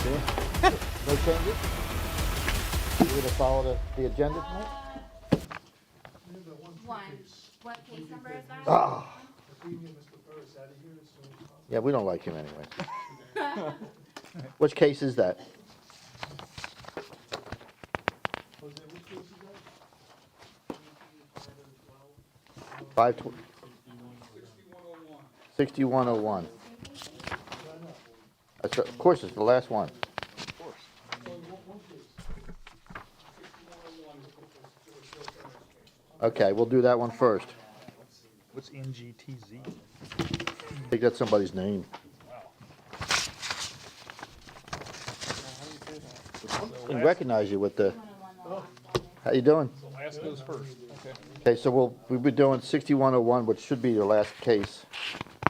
No changes? We're going to follow the agenda tonight? One. What case number is that? Ah. Yeah, we don't like him anyway. Which case is that? Five 6101. Of course, it's the last one. Okay, we'll do that one first. What's NGTZ? I think that's somebody's name. I can recognize you with the. How you doing? The last goes first. Okay. Okay, so we'll be doing 6101, which should be your last case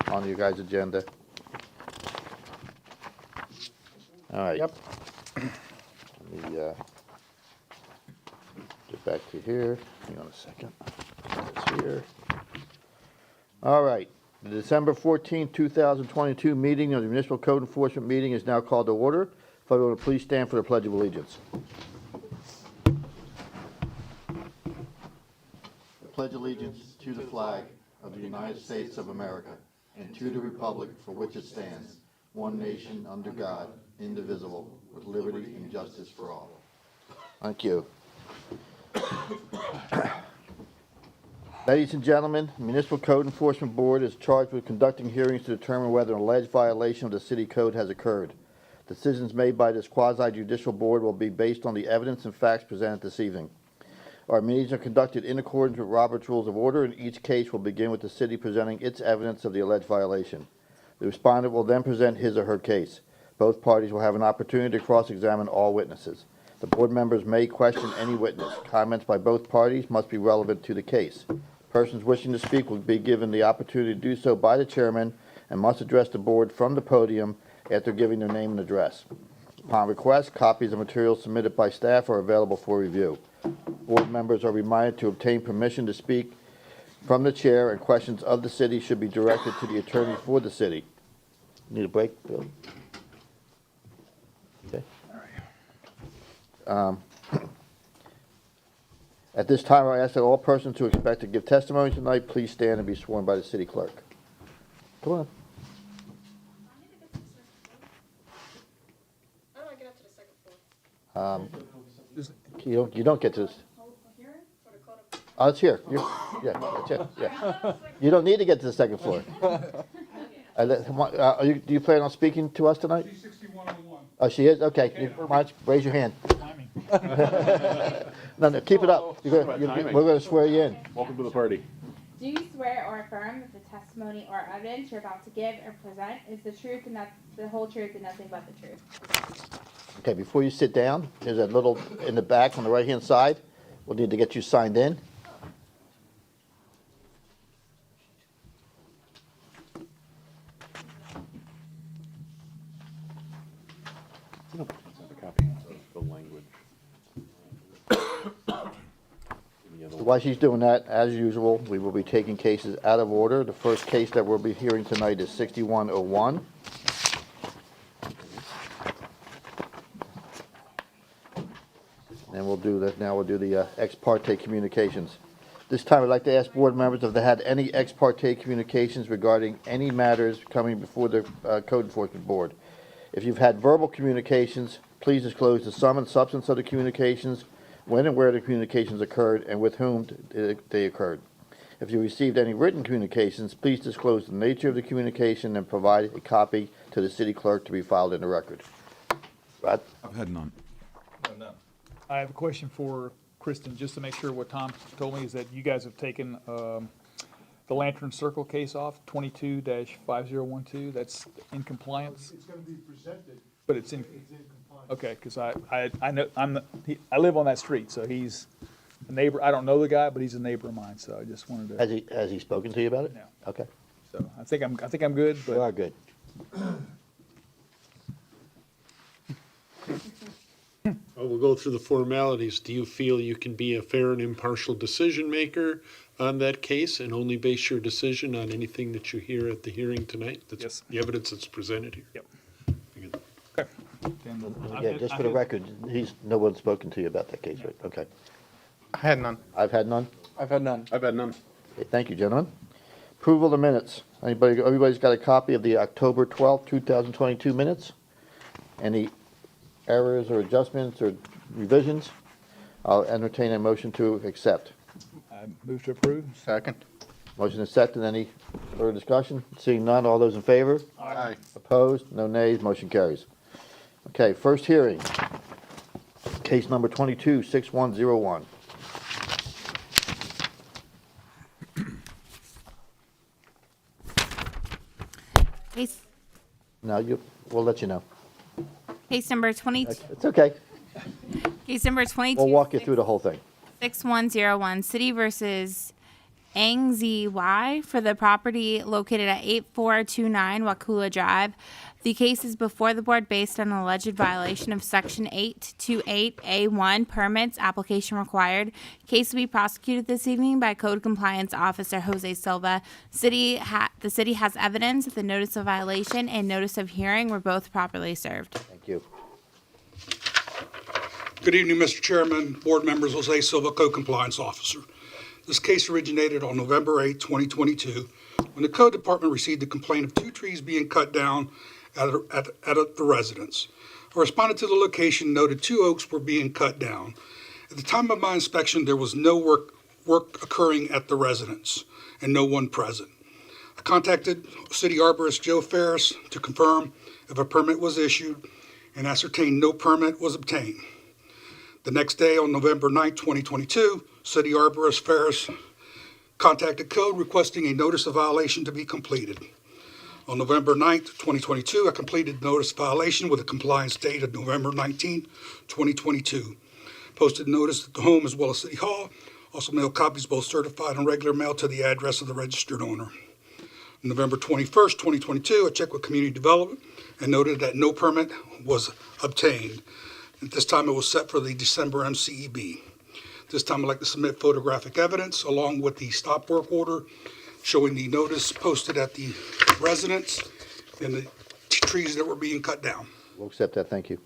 on your guys' agenda. All right. Yep. Let me get back to here. Hang on a second. It's here. All right. The December 14, 2022 meeting of the Municipal Code Enforcement meeting is now called to order. If everyone would please stand for the Pledge of Allegiance. I pledge allegiance to the flag of the United States of America and to the republic for which it stands, one nation under God, indivisible, with liberty and justice for all. Thank you. Ladies and gentlemen, the Municipal Code Enforcement Board is charged with conducting hearings to determine whether an alleged violation of the city code has occurred. Decisions made by this quasi-judicial board will be based on the evidence and facts presented this evening. Our meetings are conducted in accordance with Robert's Rules of Order, and each case will begin with the city presenting its evidence of the alleged violation. The respondent will then present his or her case. Both parties will have an opportunity to cross-examine all witnesses. The board members may question any witness. Comments by both parties must be relevant to the case. Persons wishing to speak will be given the opportunity to do so by the chairman and must address the board from the podium after giving their name and address. Upon request, copies of materials submitted by staff are available for review. Board members are reminded to obtain permission to speak from the chair, and questions of the city should be directed to the attorney for the city. Need a break, Bill? Okay. At this time, I ask that all persons who expect to give testimony tonight, please stand and be sworn by the city clerk. Come on. How do I get up to the second floor? You don't get to this. Oh, it's here. Yeah, that's it. Yeah. You don't need to get to the second floor. Do you plan on speaking to us tonight? She's 6101. Oh, she is? Okay. Raise your hand. No, keep it up. We're going to swear you in. Welcome to the party. Do you swear or affirm that the testimony or evidence you're about to give or present is the truth and the whole truth and nothing but the truth? Okay, before you sit down, there's a little in the back on the right-hand side. We'll need to get you signed in. The language. While she's doing that, as usual, we will be taking cases out of order. The first case that we'll be hearing tonight is 6101. And we'll do that. Now we'll do the ex parte communications. This time, I'd like to ask board members if they had any ex parte communications regarding any matters coming before the Code Enforcement Board. If you've had verbal communications, please disclose the sum and substance of the communications, when and where the communications occurred, and with whom they occurred. If you received any written communications, please disclose the nature of the communication and provide a copy to the city clerk to be filed in the record. Rod? I've had none. I have a question for Kristen, just to make sure what Tom told me is that you guys have taken the Lantern Circle case off, 22-5012. That's in compliance, It's going to be presented. but it's in. It's in compliance. Okay, because I know I live on that street, so he's a neighbor. I don't know the guy, but he's a neighbor of mine. So I just wanted to. Has he spoken to you about it? No. Okay. So I think I'm good. We But are good. We'll go through the formalities. Do you feel you can be a fair and impartial decision maker on that case and only base your decision on anything that you hear at the hearing tonight? That's Yes. the evidence that's presented here. Yep. Very good. Okay. then Yeah, just for the record, no one's spoken to you about that case, right? Okay. I had none. I've had none. I've had none. I've had none. Okay, thank you, gentlemen. Approval of the minutes. Everybody's got a copy of the October 12th, 2022 minutes? Any errors or adjustments or revisions? I'll entertain a motion to accept. I move to approve. Second. Motion is second. Any further discussion? Seeing none, all those in favor? Aye. Opposed? No nays. Motion carries. Okay, first hearing. Case number 22-6101. Case, Now, we'll let you know. case number 20, It's okay. case number 22. We'll walk you through the whole thing. 6101, City versus Ang ZY for the property located at 8429 Wakula Drive. The case is before the board based on an alleged violation of Section 828A1 permits, application required. Case will be prosecuted this evening by Code Compliance Officer Jose Silva. The city has evidence that the notice of violation and notice of hearing were both properly served. Thank you. Good evening, Mr. Chairman, board members, Jose Silva, Code Compliance Officer. This case originated on November 8, 2022, when the Code Department received a complaint of 2 trees being cut down at the residence. I responded to the location, noted 2 oaks were being cut down. At the time of my inspection, there was no work occurring at the residence and no one present. I contacted City Arborist Joe Ferris to confirm if a permit was issued and ascertained no permit was obtained. The next day, on November 9, 2022, City Arborist Ferris contacted Code requesting a notice of violation to be completed. On November 9, 2022, I completed the notice of violation with a compliance date of November 19, 2022. Posted notice at the home as well as City Hall. Also mailed copies both certified and regular mail to the address of the registered owner. On November 21st, 2022, I checked with Community Development and noted that no permit was obtained. At this time, it was set for the December MCEB. This time, I'd like to submit photographic evidence along with the stop work order showing the notice posted at the residence and the trees that were being cut down. We'll accept that. Thank you.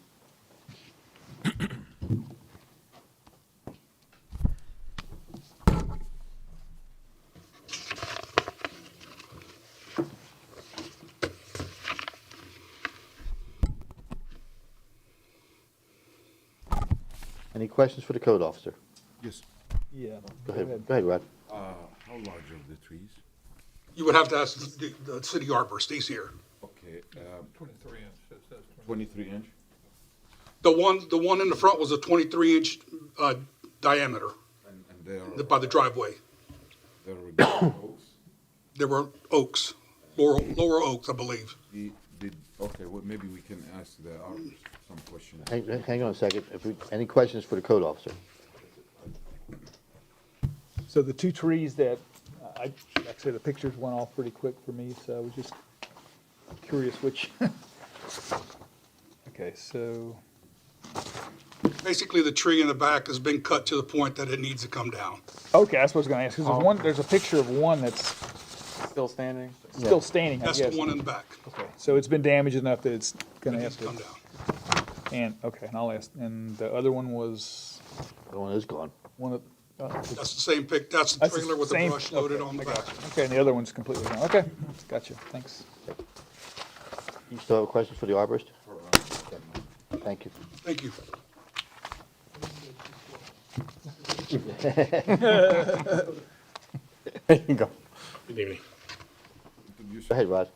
Any questions for the code officer? Yes. Yeah. Go ahead, Rod. How large are the trees? You would have to ask the city arborist, he's here. Okay, 23 inch, it says 23 inch? The one in the front was a 23-inch diameter And by the driveway. there were oaks? There were oaks, lower oaks, I believe. Okay, well, maybe we can ask the arborist some questions. Hang on a second. Any questions for the code officer? So the 2 trees that, like I said, the pictures went off pretty quick for me, so I was just curious which. Okay, so, Basically, the tree in the back has been cut to the point that it needs to come down. okay, that's what I was gonna ask, because there's a picture of one that's Still standing? still standing, I That's guess. the one in the back. Okay, so it's been damaged enough that it's It gonna needs have to come to, down. and, okay, and I'll ask, and the other one was The one is gone. one of, That's the same that's the that's the trailer with the same- brush loaded okay, on the I back. gotcha. Okay, and the other one's completely gone, okay, gotcha, thanks. You still have a question for the arborist? Thank you. Thank you. There you go. Good evening. Go ahead, Rod.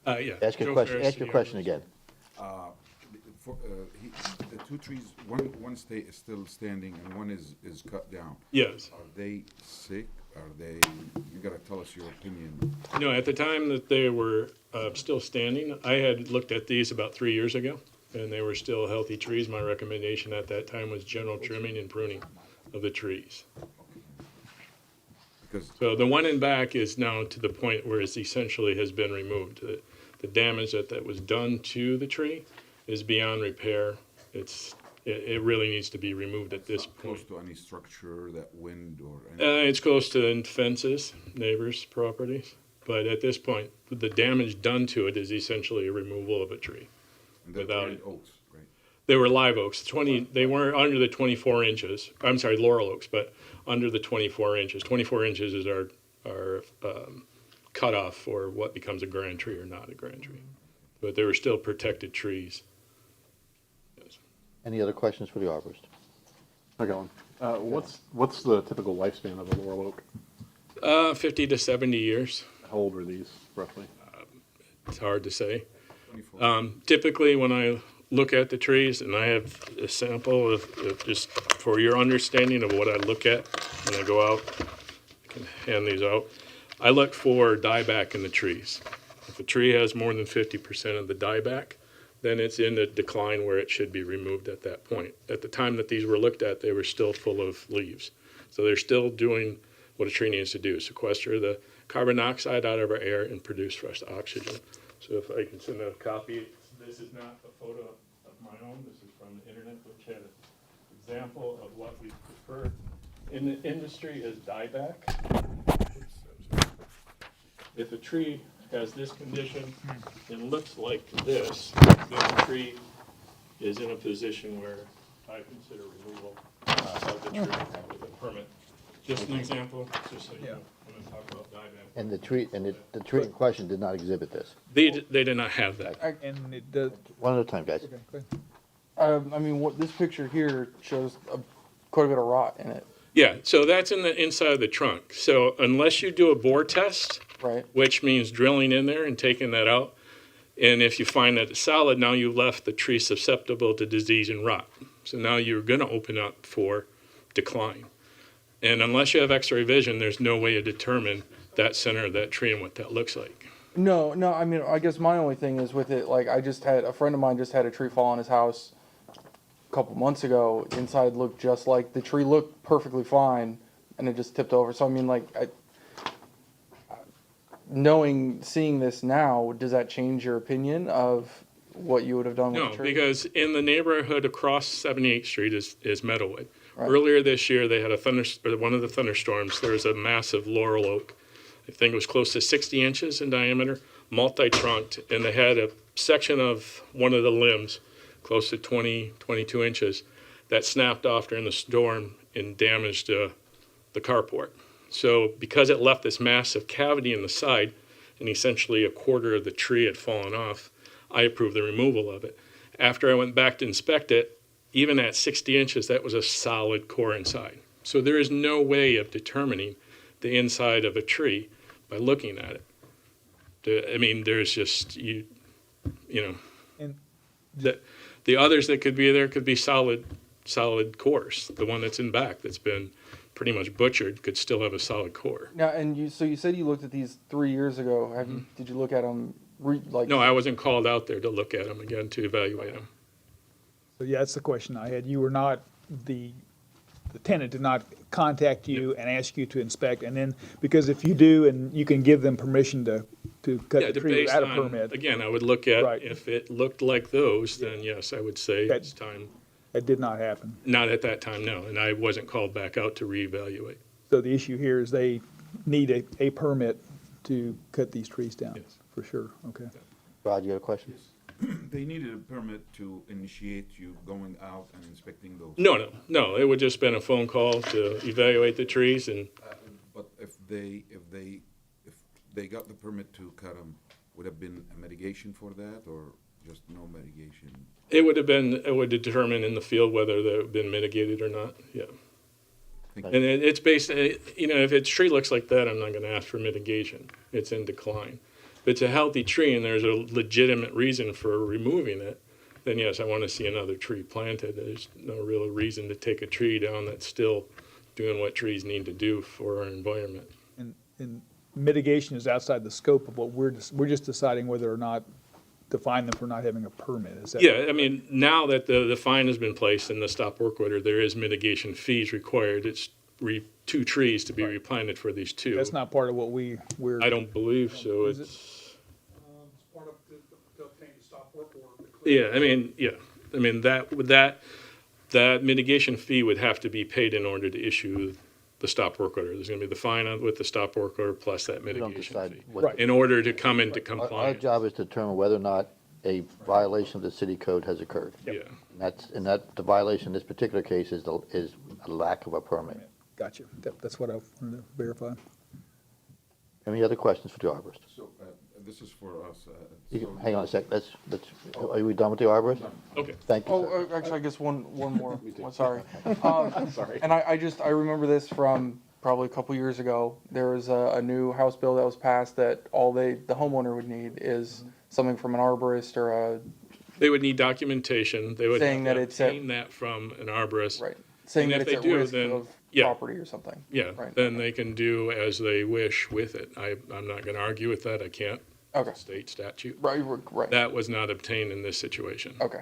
Yeah. Ask your Joe question, Ferris, ask your City question Arborist. again. The 2 trees, one is still standing and one is cut down. Yes. Are they sick? Are they, you gotta tell us your opinion. No, at the time that they were still standing, I had looked at these about 3 years ago, and they were still healthy trees. My recommendation at that time was general trimming and pruning of the trees. Because So the one in back is now to the point where it's essentially has been removed. The damage that was done to the tree is beyond repair. It really needs to be removed at this point. close to any structure, that wind or any, It's close to fences, neighbors' properties, but at this point, the damage done to it is essentially a removal of a tree. And they're without giant it. oaks, right? They were live oaks. They weren't under the 24 inches. I'm sorry, laurel oaks, but under the 24 inches. 24 inches is our cutoff for what becomes a grand tree or not a grand tree. But they were still protected trees. Yes. Any other questions for the arborist? I got one. What's the typical lifespan of a laurel oak? 50 to 70 years. How old are these roughly? It's hard to say. 24. Typically, when I look at the trees, and I have a sample of just for your understanding of what I look at when I go out, I can hand these out. I look for dieback in the trees. If a tree has more than 50% of the dieback, then it's in a decline where it should be removed at that point. At the time that these were looked at, they were still full of leaves. So they're still doing what a tree needs to do, sequester the carbon dioxide out of our air and produce fresh oxygen. So if I can send a copy, this is not a photo of my own, this is from the internet, which had an example of what we prefer in the industry as dieback. If a tree has this condition and looks like this, then the tree is in a position where I consider removal of the tree with a permit. Just an example, just so you know, I'm gonna talk about dieback. And the tree in question did not exhibit this. They did not have that. And it does, One at a time, guys. okay, go ahead. I mean, what this picture here shows quite a bit of rot in it, Yeah, so that's in the inside of the trunk. So unless you do a bore test, right? which means drilling in there and taking that out, and if you find that it's solid, now you've left the tree susceptible to disease and rot. So now you're gonna open up for decline. And unless you have x-ray vision, there's no way to determine that center of that tree and what that looks like. No, I mean, I guess my only thing is with it, like, a friend of mine just had a tree fall on his house a couple months ago. Inside looked just like, the tree looked perfectly fine, and it just tipped over. So, I mean, like, seeing this now, does that change your opinion of what you would have done with No, the tree? because in the neighborhood across 78th Street is Meadowwood. Right. Earlier this year, they had one of the thunderstorms. There was a massive laurel oak. I think it was close to 60 inches in diameter, multi-trunked, and they had a section of one of the limbs, close to 20, 22 inches, that snapped off during the storm and damaged the carport. So because it left this massive cavity in the side, and essentially a quarter of the tree had fallen off, I approved the removal of it. After I went back to inspect it, even at 60 inches, that was a solid core inside. So there is no way of determining the inside of a tree by looking at it. I mean, there's just, you know, And- the others that could be there could be solid cores. The one that's in back that's been pretty much butchered could still have a solid core. Now, and you said you looked at these 3 years ago. Did you look at them, No, I wasn't called out there to look at them again, to evaluate them. So yeah, that's the question I had. You were not, the tenant did not contact you and ask you to inspect, and then, because if you do, and you can give them permission to cut Yeah, the tree based without a on, permit. again, I would look at, Right. if it looked like those, then yes, I would say That- it's time. That did not happen. Not at that time, no, and I wasn't called back out to reevaluate. So the issue here is they need a permit to cut these trees down, Yes. for sure, okay. Rod, you have a question? They needed a permit to initiate you going out and inspecting those. No, it would just been a phone call to evaluate the trees, and But if they got the permit to cut them, would have been a mitigation for that, or just no mitigation? it would determine in the field whether they've been mitigated or not, yeah. Thank And it's based, if its tree looks like that, I'm not gonna ask for mitigation. It's in decline. If it's a healthy tree and there's a legitimate reason for removing it, then yes, I wanna see another tree planted. There's no real reason to take a tree down that's still doing what trees need to do for our environment. And mitigation is outside the scope of what we're just deciding whether or not to fine them for not having a permit, is that? Yeah, I mean, now that the fine has been placed and the stop work order, there is mitigation fees required. It's 2 trees to be replanted for these 2. That's not part of what we're. I don't believe so. Is it? It's, It's part of the obtain the stop work order. I mean, that mitigation fee would have to be paid in order to issue the stop work order. There's gonna be the fine with the stop work order plus that We don't mitigation decide fee. what. Right. In order to come into Our compliance. job is to determine whether or not a violation of the city code has occurred. Yeah. And that, the violation in this particular case is a lack of a permit. Gotcha. That's what I wanted to verify. Any other questions for the arborist? So, this is for us. Hang on a sec, are we done with the arborist? Okay. Thank you, sir. Oh, actually, I guess one more. Sorry. Sorry. And I remember this from probably a couple years ago. There was a new House bill that was passed that all the homeowner would need is something from an arborist or a, They would need documentation. They would Saying have that to it's at- obtain that from an arborist. right, saying And that if it's they at do, risk then- of yeah. property or something. Yeah, Right. then they can do as they wish with it. I'm not gonna argue with that. I can't. Okay. State statute. Right. That was not obtained in this situation. Okay.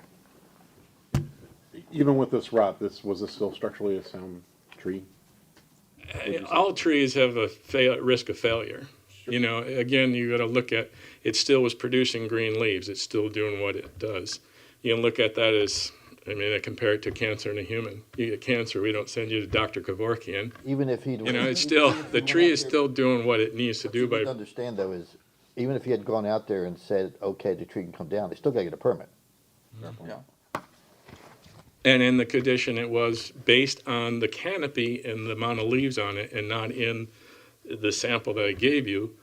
Even with this rot, was this still structurally a sound tree? All trees have a risk of failure. You know, again, you gotta look at, it still was producing green leaves. It's still doing what it does. You can look at that as, I mean, I compare it to cancer in a human. You get cancer, we don't send you to Dr. Kevorkian. Even if he'd. You know, it's still, the tree is still doing what it needs to do What you by, understand though is, even if he had gone out there and said, okay, the tree can come down, they still gotta get a permit. Yeah. and in the condition it was based on the canopy and the amount of leaves on it and not in the sample that I gave you,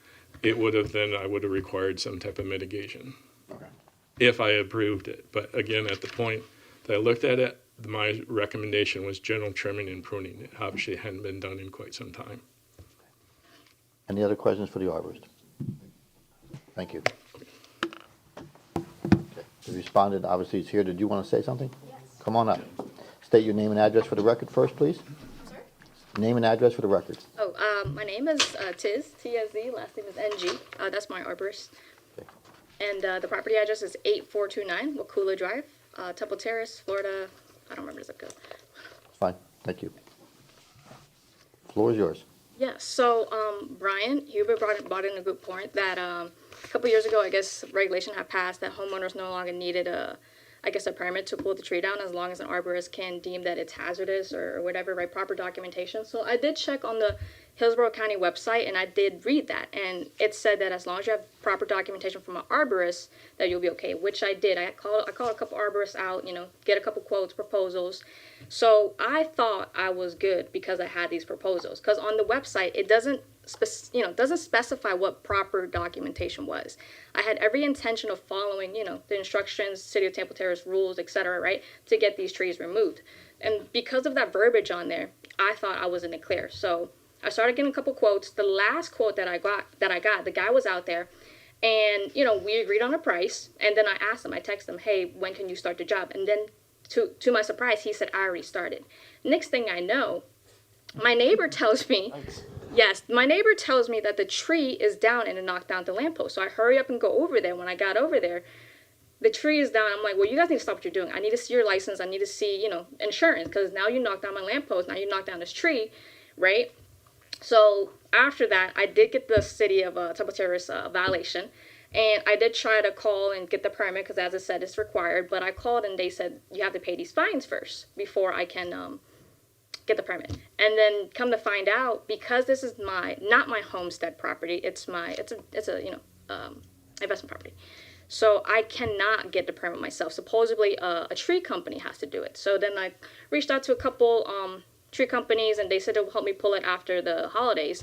it would have then, I would have required some type of mitigation. Okay. If I approved it. But again, at the point that I looked at it, my recommendation was general trimming and pruning. It obviously hadn't been done in quite some time. Any other questions for the arborist? Thank you. Okay. The respondent obviously is here. Did you want to say something? Yes. Come on up. State your name and address for the record first, please. Sorry? Name and address for the record. My name is Tiz, T-S-Z, last name is N-G. That's my arborist. Okay. And the property address is 8429 Wakula Drive, Temple Terrace, Florida. I don't remember the zip code. Fine, thank you. Floor is yours. Yeah, so Brian Huber brought in a good point that a couple years ago, I guess regulation had passed that homeowners no longer needed a permit to pull the tree down as long as an arborist can deem that it's hazardous or whatever, right, proper documentation. So I did check on the Hillsborough County website and I did read that, and it said that as long as you have proper documentation from an arborist that you'll be okay, which I did. I called a couple arborists out, get a couple quotes, proposals. So I thought I was good because I had these proposals, because on the website it doesn't specify what proper documentation was. I had every intention of following, the instructions, City of Temple Terrace rules, etc., right, to get these trees removed. And because of that verbiage on there, I thought I was in the clear. So I started getting a couple quotes. The last quote that I got, the guy was out there, and we agreed on a price. And then I asked him, I texted him, hey, when can you start the job? And then to my surprise, he said, I already started. Next thing I know, my neighbor tells me, yes, my neighbor tells me that the tree is down and it knocked down the lamppost. So I hurry up and go over there. When I got over there, the tree is down. I'm like, well, you guys need to stop what you're doing. I need to see your license. I need to see, insurance, because now you knocked down my lamppost. Now you knocked down this tree, right? So after that, I did get the City of Temple Terrace violation. And I did try to call and get the permit because, as I said, it's required. But I called and they said, you have to pay these fines first before I can get the permit. And then come to find out, because this is not my homestead property, it's a investment property. So I cannot get the permit myself. Supposedly a tree company has to do it. So then I reached out to a couple tree companies and they said they'll help me pull it after the holidays.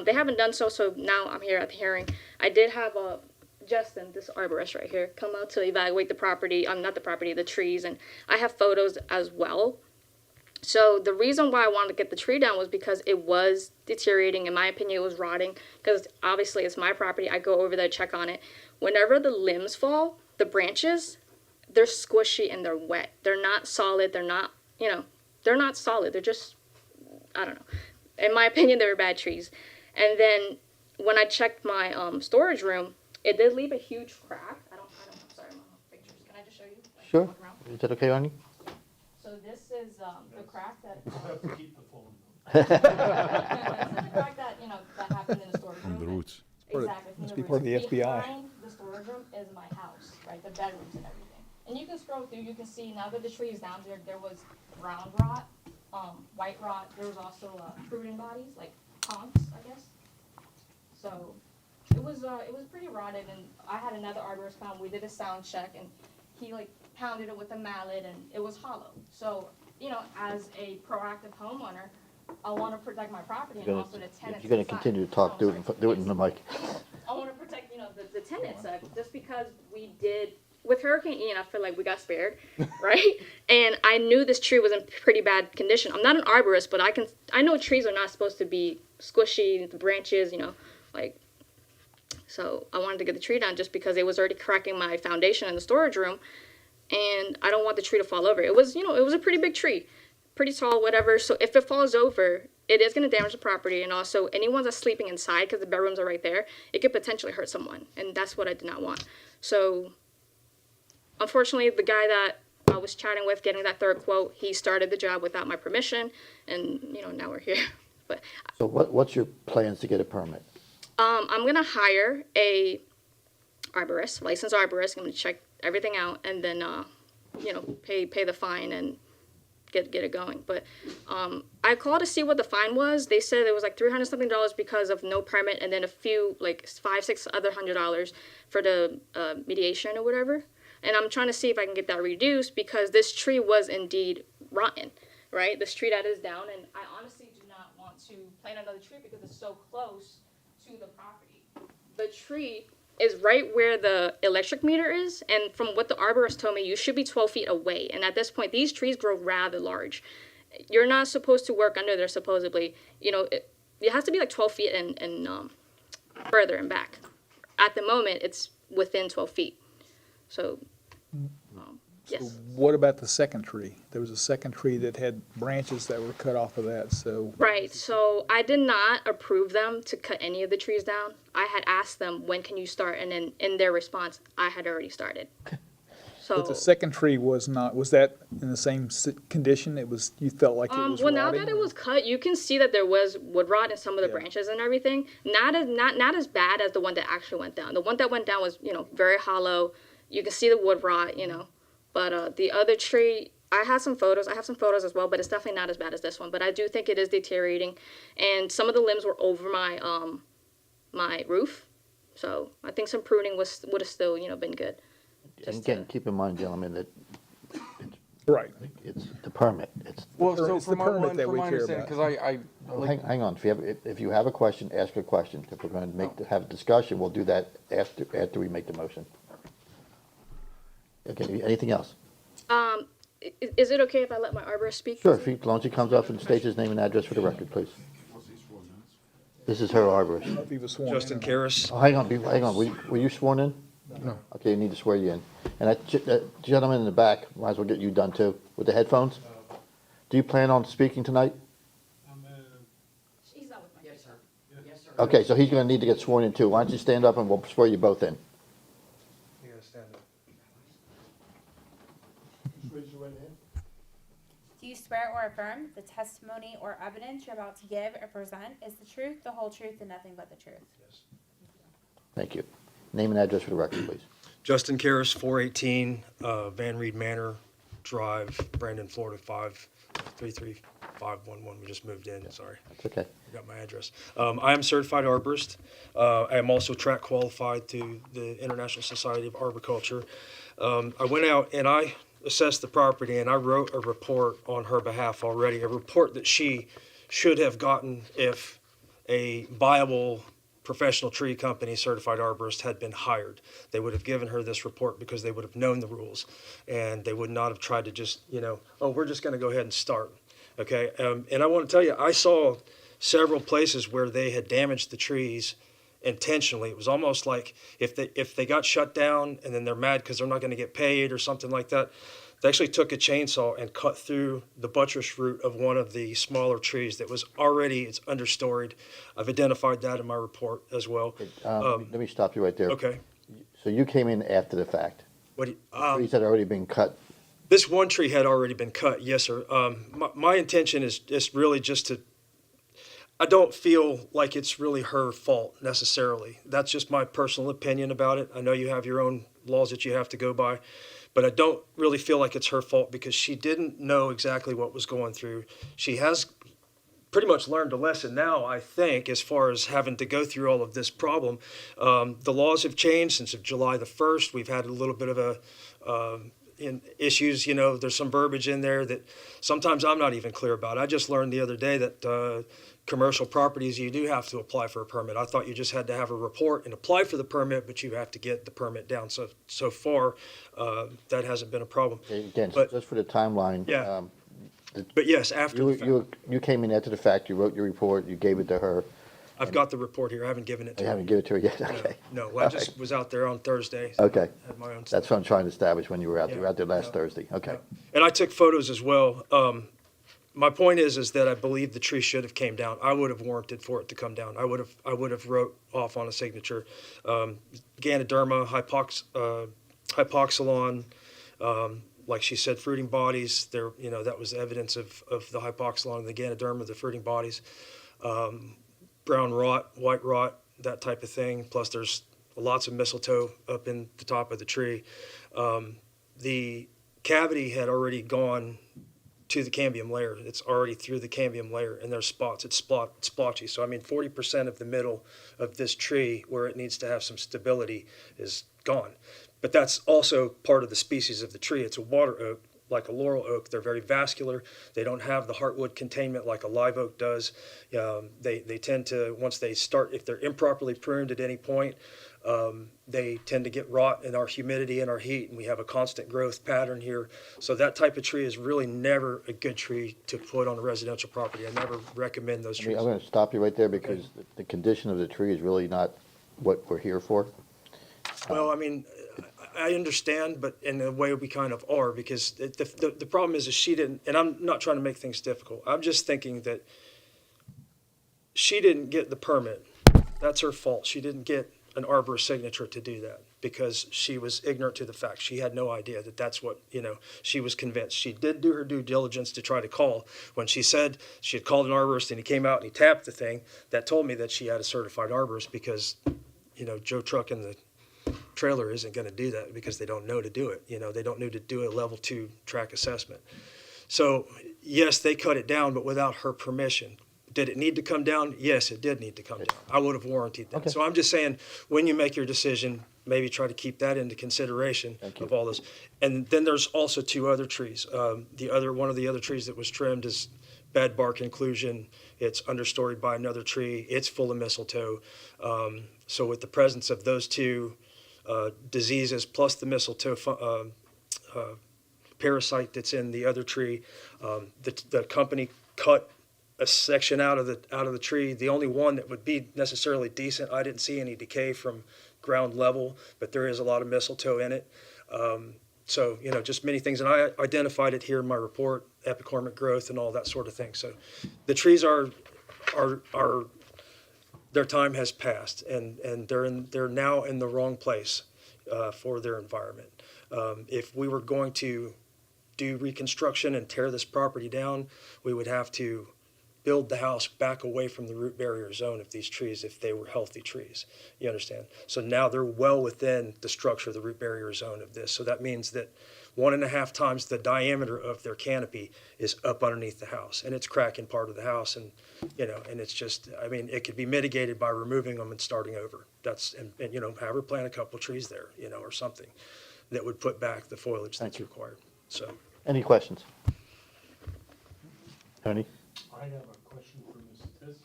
They haven't done so, so now I'm here at the hearing. I did have Justin, this arborist right here, come out to evaluate the property, not the property, the trees, and I have photos as well. So the reason why I wanted to get the tree down was because it was deteriorating. In my opinion, it was rotting, because obviously it's my property. I go over there, check on it. Whenever the limbs fall, the branches, they're squishy and they're wet. They're not solid. They're not solid. They're just, I don't know. In my opinion, they were bad trees. And then when I checked my storage room, it did leave a huge crack. I'm sorry, I don't have pictures. Can I just show you? Sure. Look around. Is that okay, Arnie? So this is the crack that. Keep the phone. This is the crack that that happened in the storage room. From the roots. Exactly. Must be part of the FBI. Behind the storage room is my house, right? The bedrooms and everything. And you can scroll through. You can see now that the tree is down there was brown rot, white rot. There was also fruiting bodies, like conchs, I guess. So it was pretty rotted, and I had another arborist come. We did a sound check, and he like pounded it with a mallet, and it was hollow. So, you know, as a proactive homeowner, I want to protect my property and also the tenants. You're gonna inside. continue to talk, do it in the mic. I want to protect, you know, the tenants, just because we did, with Hurricane Ian, I feel like we got spared, right? And I knew this tree was in pretty bad condition. I'm not an arborist, but I know trees are not supposed to be squishy, the branches, you know, like, so I wanted to get the tree down just because it was already cracking my foundation in the storage room, and I don't want the tree to fall over. It was, you know, it was a pretty big tree, pretty tall, whatever, so if it falls over, it is going to damage the property, and also anyone that's sleeping inside, because the bedrooms are right there, it could potentially hurt someone, and that's what I did not want. So, unfortunately, the guy that I was chatting with, getting that third quote, he started the job without my permission, and, you know, now we're here. But So what's your plans to get a permit? I'm going to hire a arborist, licensed arborist. I'm going to check everything out, and then, you know, pay the fine and get it going. But I called to see what the fine was. They said it was like $300 something because of no permit, and then a few, like $500-600 other $100 for the mediation or whatever. And I'm trying to see if I can get that reduced because this tree was indeed rotten, right? This tree that is down, and I honestly do not want to plant another tree because it's so close to the property. The tree is right where the electric meter is, and from what the arborist told me, you should be 12 feet away. And at this point, these trees grow rather large. You're not supposed to work under there, supposedly. You know, it has to be like 12 feet and further and back. At the moment, it's within 12 feet. So, yes. So what about the second tree? There was a second tree that had branches that were cut off of that, so. Right, so I did not approve them to cut any of the trees down. I had asked them, when can you start? And then in their response, I had already started. So, But the second tree was that in the same condition? It was, you felt like it was well, now rotting, that it or- was cut, you can see that there was wood rot in some of the branches and everything. Not as bad as the one that actually went down. The one that went down was, you know, very hollow. You can see the wood rot, you know. But the other tree, I have some photos as well, but it's definitely not as bad as this one. But I do think it is deteriorating, and some of the limbs were over my my roof, so I think some pruning would have still, you know, been good. And again, keep in mind, gentlemen, that Right. it's the permit. It's, Well, so It's the from my permit that we care understanding, because I hang on, if you have a question, ask a question. If we're going to have a discussion, we'll do that after we make the motion. Okay, anything else? Is it okay if I let my arborist speak? Sure, as long as he comes up and states his name and address for the record, please. This is her arborist. If he was sworn in Justin or not. Karras. Oh, hang on, were you sworn in? No. Okay, you need to swear you in. And that gentleman in the back, might as well get you done too, with the headphones. Do you plan on speaking tonight? He's not with me. Yes, sir. Yes, sir. Okay, so he's gonna need to get sworn in too. Why don't you stand up and we'll swear you both in. You gotta stand up. Do you swear or affirm the testimony or evidence you're about to give or present is the truth, the whole truth, and nothing but the truth? Thank you. Name and address for the record, please. Justin Karras, 418 Van Reed Manor Drive, Brandon, Florida, 533-511. We just moved in, sorry. That's okay. I got my address. I am a certified arborist. I am also track qualified to the International Society of Arboriculture. I went out and I assessed the property and I wrote a report on her behalf already, a report that she should have gotten if a viable professional tree company certified arborist had been hired. They would have given her this report because they would have known the rules and they would not have tried to just, you know, oh, we're just going to go ahead and start. Okay. And I want to tell you, I saw several places where they had damaged the trees intentionally. It was almost like if they got shut down and then they're mad because they're not going to get paid or something like that, they actually took a chainsaw and cut through the buttress root of one of the smaller trees that was already, it's understoried. I've identified that in my report as well. Let me stop you right there. Okay. So you came in after the fact. What do you, Trees had already been cut. this one tree had already been cut, yes, sir. My intention is just really just to, I don't feel like it's really her fault necessarily. That's just my personal opinion about it. I know you have your own laws that you have to go by, but I don't really feel like it's her fault because she didn't know exactly what was going through. She has pretty much learned a lesson now, I think, as far as having to go through all of this problem. The laws have changed since of July the 1st. We've had a little bit of in issues, there's some verbiage in there that sometimes I'm not even clear about. I just learned the other day that commercial properties, you do have to apply for a permit. I thought you just had to have a report and apply for the permit, but you have to get the permit down. So far, that hasn't been a problem. Again, But- just for the timeline. Yeah. But yes, after the fact, You came in after the fact, you wrote your report, you gave it to her. I've got the report here. I haven't given it to You her. haven't given it to her yet, No, okay. No, I just was out there on Thursday. Okay. Had my own That's what I'm trying to establish when you were out there. You were out there Yeah, last yeah. Thursday, okay. And I took photos as well. My point is that I believe the tree should have came down. I would have warranted for it to come down. I would have wrote off on a signature. Ganoderma, hypoxylon, like she said, fruiting bodies. There, that was evidence of the hypoxylon, the Ganoderma, the fruiting bodies. Brown rot, white rot, that type of thing. Plus, there's lots of mistletoe up in the top of the tree. The cavity had already gone to the cambium layer. It's already through the cambium layer, and there's spots. It's splotchy. So, 40% of the middle of this tree, where it needs to have some stability, is gone. But that's also part of the species of the tree. It's a water oak, like a laurel oak. They're very vascular. They don't have the heartwood containment like a live oak does. They tend to, once they start, if they're improperly pruned at any point, they tend to get rot in our humidity and our heat, and we have a constant growth pattern here. So that type of tree is really never a good tree to put on a residential property. I never recommend those trees. I'm going to stop you right there because the condition of the tree is really not what we're here for. Well, I understand, but in a way we kind of are, because the problem is she didn't, and I'm not trying to make things difficult. I'm just thinking that she didn't get the permit. That's her fault. She didn't get an arborist signature to do that because she was ignorant to the fact. She had no idea that that's what, she was convinced. She did do her due diligence to try to call. When she said she had called an arborist and he came out and he tapped the thing, that told me that she had a certified arborist because, Joe Truck in the trailer isn't going to do that because they don't know to do it. They don't know to do a level 2 track assessment. So yes, they cut it down, but without her permission. Did it need to come down? Yes, it did need to come down. I would have warranted that. Okay. So I'm just saying, when you make your decision, maybe try to keep that into consideration of all this. And then there's also 2 other trees. One of the other trees that was trimmed is bad bark inclusion. It's understoried by another tree. It's full of mistletoe. So with the presence of those 2 diseases plus the mistletoe parasite that's in the other tree, the company cut a section out of the tree. The only one that would be necessarily decent, I didn't see any decay from ground level, but there is a lot of mistletoe in it. So, just many things. And I identified it here in my report, epicormic growth and all that sort of thing. So the trees are their time has passed, and they're now in the wrong place for their environment. If we were going to do reconstruction and tear this property down, we would have to build the house back away from the root barrier zone of these trees if they were healthy trees. You understand? So now they're well within the structure of the root barrier zone of this. So that means that 1.5 times the diameter of their canopy is up underneath the house, and it's cracking part of the house. And and it's just, it could be mitigated by removing them and starting over. That's and have her plant a couple trees there, or something that would put back the foliage that's required. So. Any questions? Tony? I have a question for Ms. Tiss.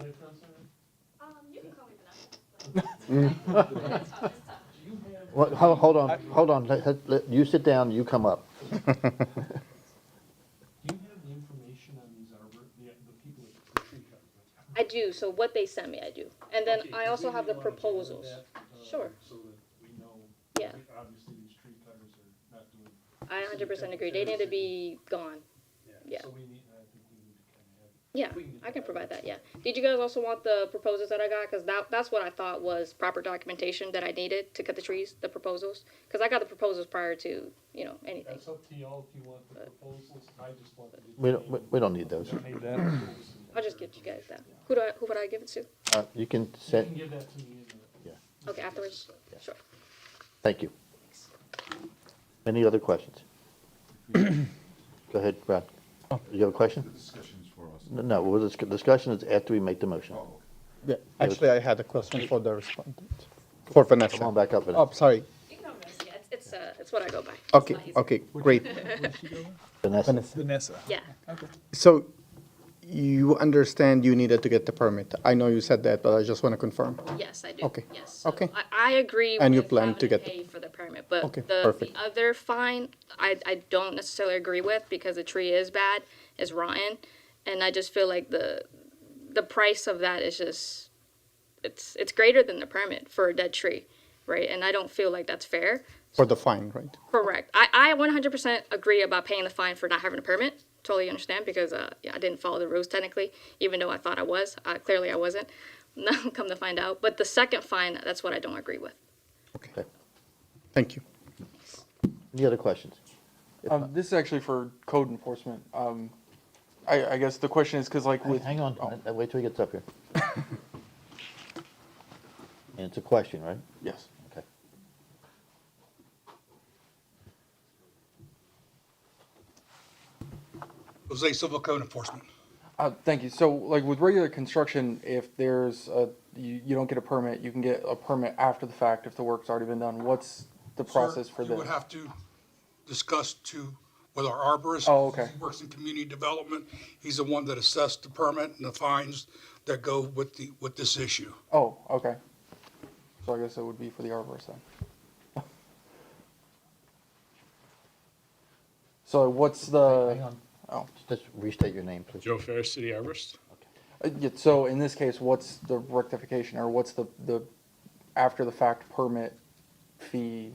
Is that You can call me Vanessa. Well, hold on. You sit down, you come up. Do you have the information on these the people at the tree cutters? I do. So what they sent me, I do. And then Okay, I also could have you the give me a proposals. lot of that, Sure. So that we know. Yeah. Obviously, these tree cutters are not doing. I 100% agree. They need to be gone. Yeah. So I think we need to kind of have. Yeah, I can provide that, yeah. Did you guys also want the proposals that I got? Because that's what I thought was proper documentation that I needed to cut the trees, the proposals. Because I got the proposals prior to, anything. That's up to y'all if you want the proposals. I just want to. We don't need those. Don't need that. I'll just get you guys that. Who would I give it to? You can You set, can give that to me in the. yeah, Okay, afterwards? Sure. thank you. Any other questions? Go ahead, Brad. You have a question? The discussions for us. No, well, this discussion is after we make the motion. Yeah, actually, I had a question for the respondent, for Vanessa. Come on back up, Vanessa. Oh, sorry. It's what I go by. Okay, okay, great. Vanessa. Vanessa. Yeah. So you understand you needed to get the permit. I know you said that, but I just want to confirm. Yes, I do. Okay, Yes. okay. I agree. And you with plan having to get the- pay for the permit, but Okay, the perfect. other fine, I don't necessarily agree with because the tree is bad, is rotten, and I just feel like the price of that is just it's greater than the permit for a dead tree, right? And I don't feel like that's fair. For the fine, right? Correct. I 100% agree about paying the fine for not having a permit. Totally understand because yeah, I didn't follow the rules technically, even though I thought I was. Clearly I wasn't. Now come to find out. But the second fine, that's what I don't agree with. Okay. Thank you. Any other questions? If not- This is actually for code enforcement. I guess the question is, because like with. Hang on, Oh, wait till he gets up here. And it's a question, right? yes. Okay. Jose Civil Code Enforcement. Thank you. So like with regular construction, if there's you don't get a permit, you can get a permit after the fact if the work's already been done. What's the process Sir, for you this? would have to discuss with our arborist. Oh, okay. He works in community development. He's the one that assessed the permit and the fines that go with this issue. Oh, okay. So I guess it would be for the arborist then. So what's the? Hang on. Oh, Just restate your name, please. Joe Ferris, City Arborist. yeah, so in this case, what's the rectification or what's the after the fact permit fee,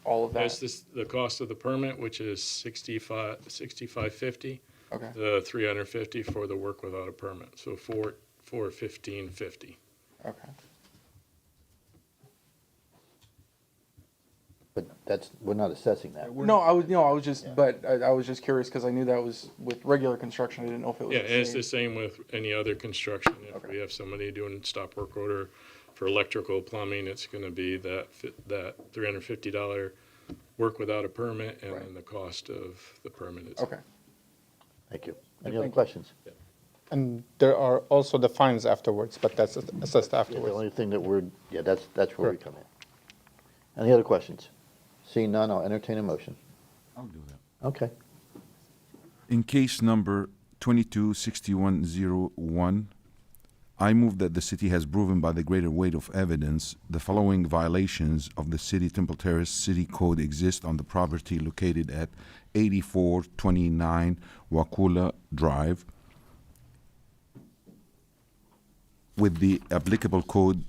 all of That's that? the cost of the permit, which is $65.50. Okay. The $350 for the work without a permit, so $15.50. Okay. But we're not assessing that. No, I was just, but I was just curious because I knew that was with regular construction. I didn't know if it was Yeah, the and it's same. the same with any other construction. If Okay. we have somebody doing stop work order for electrical, plumbing, it's gonna be that $350 work without a permit and then the cost of the permit itself. Okay. Thank you. Any other Thank you. questions? And there are also the fines afterwards, but that's assessed Yeah, the afterwards. only thing that that's where we come in. Any other questions? Seeing none, I'll entertain a motion. I'll do that. Okay. In case number 226101, I move that the city has proven by the greater weight of evidence the following violations of the City Temple Terrace City Code exist on the property located at 8429 Wakula Drive with the applicable code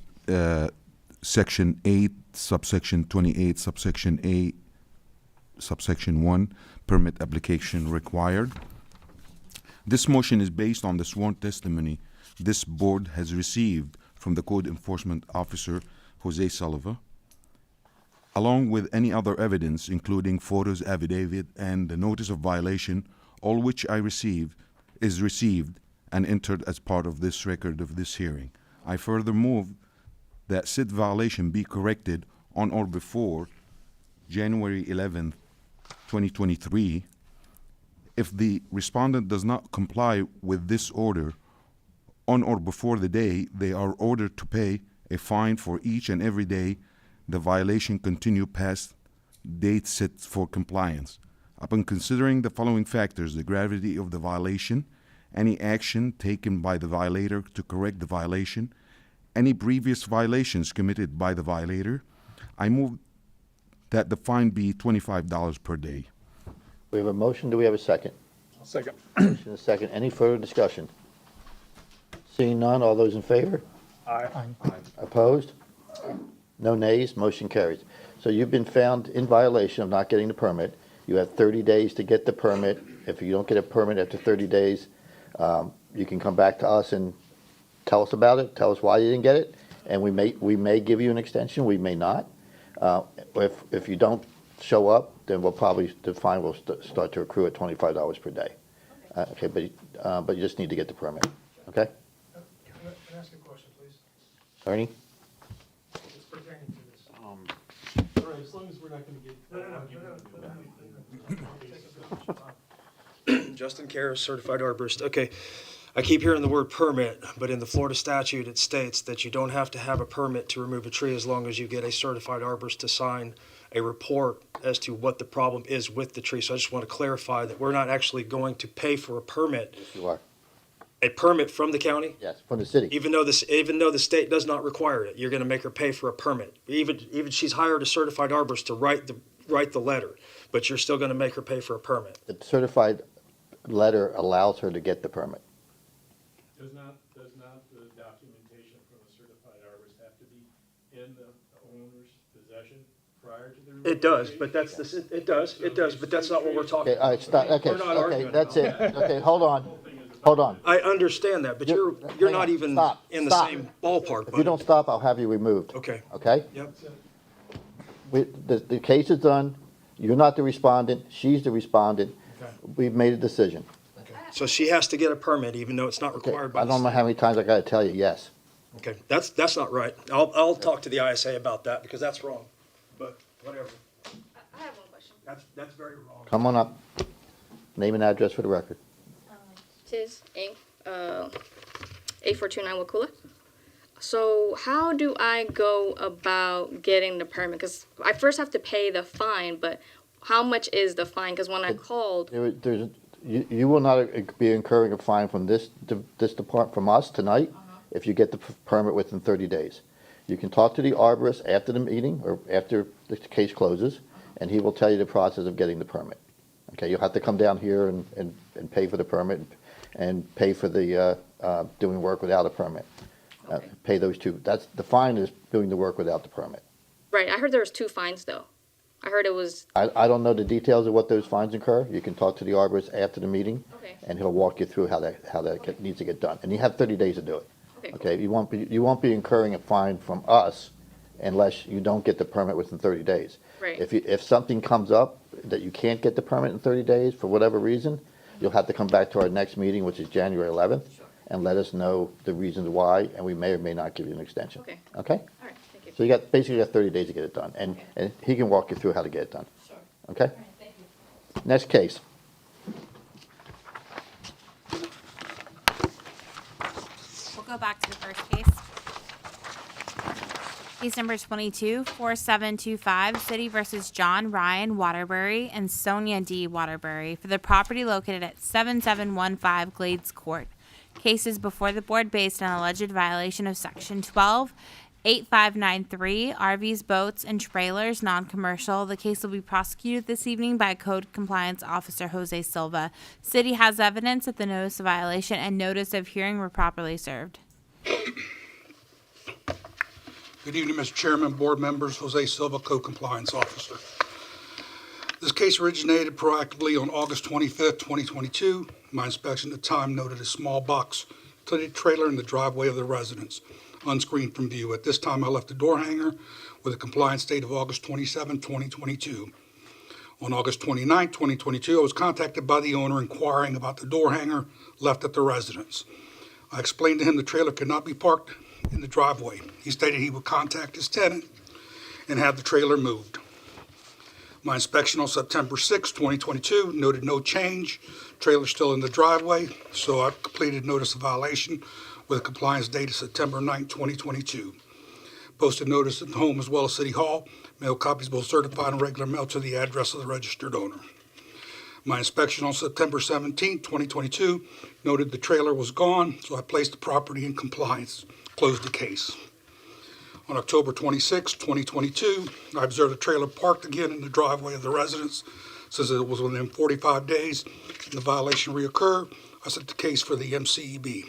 section 8 subsection 28 subsection A subsection 1 permit application required. This motion is based on the sworn testimony this board has received from the code enforcement officer Jose Salva, along with any other evidence including photos, affidavit, and the notice of violation, all which is received and entered as part of this record of this hearing. I further move that said violation be corrected on or before January 11th, 2023. If the respondent does not comply with this order on or before the day they are ordered to pay a fine for each and every day the violation continue past date set for compliance. Upon considering the following factors, the gravity of the violation, any action taken by the violator to correct the violation, any previous violations committed by the violator, I move that the fine be $25 per day. We have a motion. Do we have a second? Second. Motion and a second. Any further discussion? Seeing none, all those in favor? Aye. Opposed? No nays, motion carries. So you've been found in violation of not getting the permit. You have 30 days to get the permit. If you don't get a permit after 30 days, you can come back to us and tell us about it, tell us why you didn't get it, and we may give you an extension, we may not. If you don't show up, then the fine will start to accrue at $25 per day. Okay, but you just need to get the permit, okay? Can I ask a question, please? Ernie? It's pertaining to this. All right, as long as we're not going to get. Justin Karras, certified arborist. Okay, I keep hearing the word permit, but in the Florida statute, it states that you don't have to have a permit to remove a tree as long as you get a certified arborist to sign a report as to what the problem is with the tree. So I just want to clarify that we're not actually going to pay for a permit, Yes, you are. a permit from the county, Yes, from the city. even though the state does not require it. You're going to make her pay for a permit. Even she's hired a certified arborist to write the letter, but you're still going to make her pay for a permit. The certified letter allows her to get the permit. Does not the documentation from a certified arborist have to be in the owner's possession prior to the? It does, but that's it does, but that's not what we're talking Okay, all about. right, stop, okay, We're not okay, arguing that's it. about Okay, hold on. I understand that, but you're Hang not on, even stop, in the stop. same ballpark, If you don't buddy. stop, I'll have you removed. Okay, Okay? yep. The case is done. You're not the respondent. She's the respondent. Okay. We've made a decision. So she has to get a permit even though it's not Okay, required by I the don't know state. how many times I gotta tell you, yes. Okay, that's not right. I'll talk to the ISA about that because that's wrong, but whatever. I have one question. That's very wrong. Come on up. Name and address for the record. Tis Inc. 8429 Wakula. So how do I go about getting the permit? Because I first have to pay the fine, but how much is the fine? Because when I called, You will not be incurring a fine from this department, from us tonight, if you get the permit within 30 days. You can talk to the arborist after the meeting or after the case closes, and he will tell you the process of getting the permit. Okay, you'll have to come down here and pay for the permit and pay for the doing work without a permit. Okay. Pay those two. The fine is doing the work without the permit. right, I heard there was 2 fines though. I heard it was, I don't know the details of what those fines incur. You can talk to the arborist after the meeting, okay, and he'll walk you through how that needs to get done. And you have 30 days to do it. okay. Okay, you won't be incurring a fine from us unless you don't get the permit within 30 days. Right. If something comes up that you can't get the permit in 30 days for whatever reason, you'll have to come back to our next meeting, which is January 11th, and let us know the reasons why, and we may or may not give you an extension. Okay. Okay? All right, thank you. So you basically got 30 days to get it done, and he can walk you through how to get it done. Sure. Okay? All right, thank you. Next case. We'll go back to the first case. Case number 22-4725, City versus John Ryan Waterbury and Sonia D. Waterbury for the property located at 7715 Glades Court. Cases before the board based on alleged violation of Section 12-8593, RVs, boats, and trailers, non-commercial. The case will be prosecuted this evening by Code Compliance Officer Jose Silva. City has evidence that the notice of violation and notice of hearing were properly served. Good evening, Mr. Chairman, board members, Jose Silva, Co-Compliance Officer. This case originated proactively on August 25th, 2022. My inspection at the time noted a small box trailer in the driveway of the residence, unscreened from view. At this time, I left the door hanger with a compliance date of August 27, 2022. On August 29, 2022, I was contacted by the owner inquiring about the door hanger left at the residence. I explained to him the trailer could not be parked in the driveway. He stated he would contact his tenant and have the trailer moved. My inspection on September 6, 2022 noted no change. Trailer still in the driveway, so I completed notice of violation with a compliance date of September 9, 2022. Posted notice at home as well as City Hall. Mail copies both certified and regular mail to the address of the registered owner. My inspection on September 17, 2022 noted the trailer was gone, so I placed the property in compliance, closed the case. On October 26, 2022, I observed the trailer parked again in the driveway of the residence. Since it was within 45 days and the violation reoccurred, I set the case for the MCEB.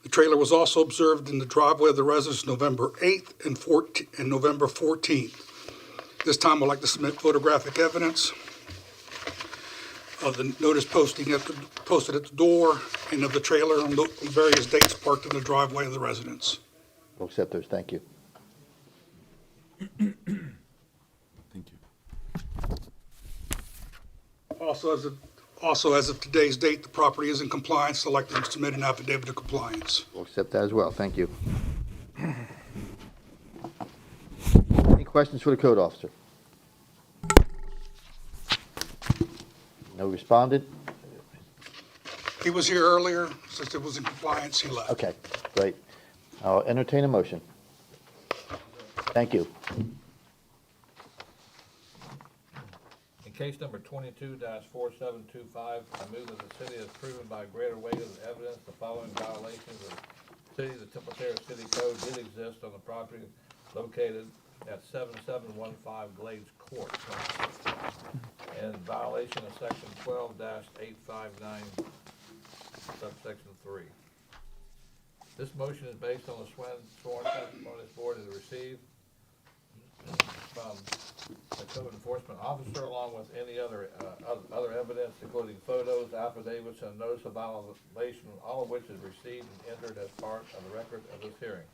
The trailer was also observed in the driveway of the residence November 8th and November 14th. This time I'd like to submit photographic evidence of the notice posted at the door and of the trailer on the various dates parked in the driveway of the residence. We'll accept those, thank you. Thank you. Also, as of today's date, the property is in compliance. I'd like to submit an affidavit of compliance. We'll accept that as well, thank you. Any questions for the code officer? No respondent? He was here earlier, since it was in compliance, he left. Okay, great. I'll entertain a motion. Thank you. In case number 22-4725, I move that the city has proven by greater weight of evidence the following violations of the Temple Terrace City Code did exist on the property located at 7715 Glades Court, in violation of section 12-859, subsection 3. This motion is based on the sworn testimony this board has received from the code enforcement officer, along with any other evidence, including photos, affidavits, and notice of violation, all of which is received and entered as part of the record of this hearing.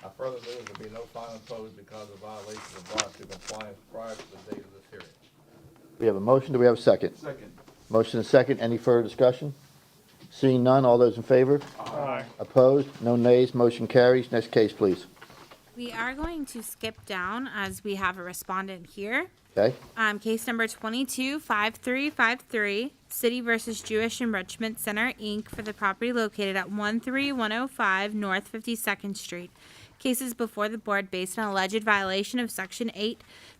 I further move there be no fine imposed because the violations are brought to compliance prior to the date of this hearing. We have a motion. Do we have a second? Second. Motion and second. Any further discussion? Seeing none, all those in favor? Aye. Opposed? No nays. Motion carries. Next case, please. We are going to skip down as we have a respondent here. Okay? Case number 225353, City versus Jewish Enrichment Center, Inc., for the property located at 13105 North 52nd Street. Cases before the board based on alleged violation of Section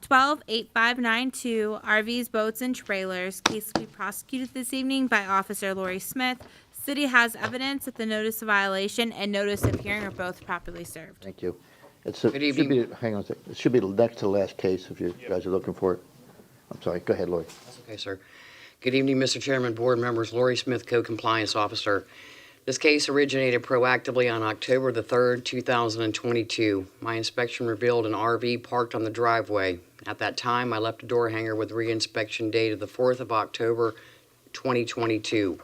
812-8592, RVs, boats, and trailers. Case will be prosecuted this evening by Officer Lori Smith. City has evidence that the notice of violation and notice of hearing are both properly served. Thank you. It Good should evening. be, hang on a second. It should be next to the last case if you guys are looking for it. I'm sorry. Go ahead, Lori. That's okay, sir. Good evening, Mr. Chairman, board members. Lori Smith, Code Compliance Officer. This case originated proactively on October the 3rd, 2022. My inspection revealed an RV parked on the driveway. At that time, I left a door hanger with reinspection date of the 4th of October, 2022.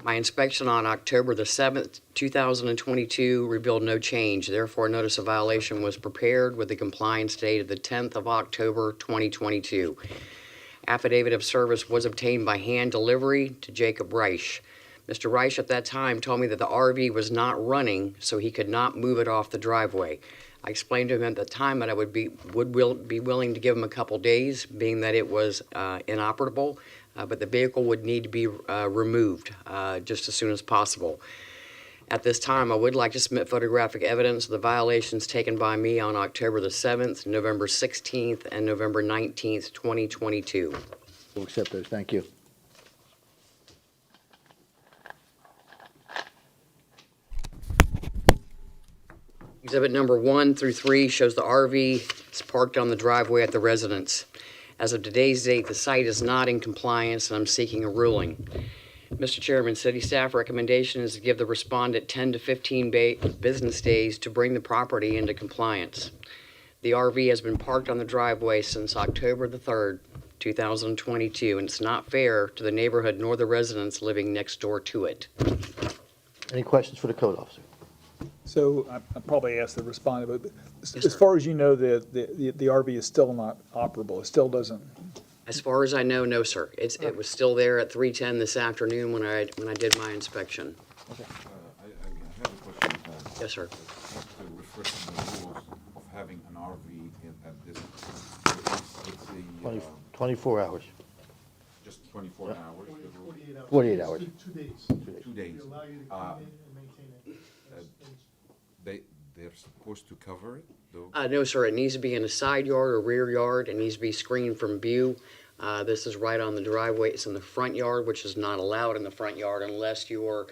My inspection on October the 7th, 2022 revealed no change. Therefore, notice of violation was prepared with the compliance date of the 10th of October, 2022. Affidavit of service was obtained by hand delivery to Jacob Reich. Mr. Reich at that time told me that the RV was not running, so he could not move it off the driveway. I explained to him at the time that I would be willing to give him a couple days, being that it was inoperable, but the vehicle would need to be removed just as soon as possible. At this time, I would like to submit photographic evidence of the violations taken by me on October the 7th, November 16th, and November 19th, 2022. We'll accept those. Thank you. Exhibit number 1 through 3 shows the RV is parked on the driveway at the residence. As of today's date, the site is not in compliance, and I'm seeking a ruling. Mr. Chairman, city staff recommendation is to give the respondent 10 to 15 business days to bring the property into compliance. The RV has been parked on the driveway since October the 3rd, 2022, and it's not fair to the neighborhood nor the residents living next door to it. Any questions for the code officer? So I probably asked the respondent, but as far as you know, the RV is still not operable. It still doesn't. As far as I know, no, sir. It was still there at 3:10 this afternoon when I did my inspection. Okay. I have a question. Yes, sir. To refer to the rules of having an RV at this, it's a, 24 hours. just 24 hours. the rule. 48 hours. 2 days. 2 days. We allow you to come in and maintain it. They're supposed to cover it, though? No, sir. It needs to be in a side yard or rear yard. It needs to be screened from view. This is right on the driveway. It's in the front yard, which is not allowed in the front yard unless you're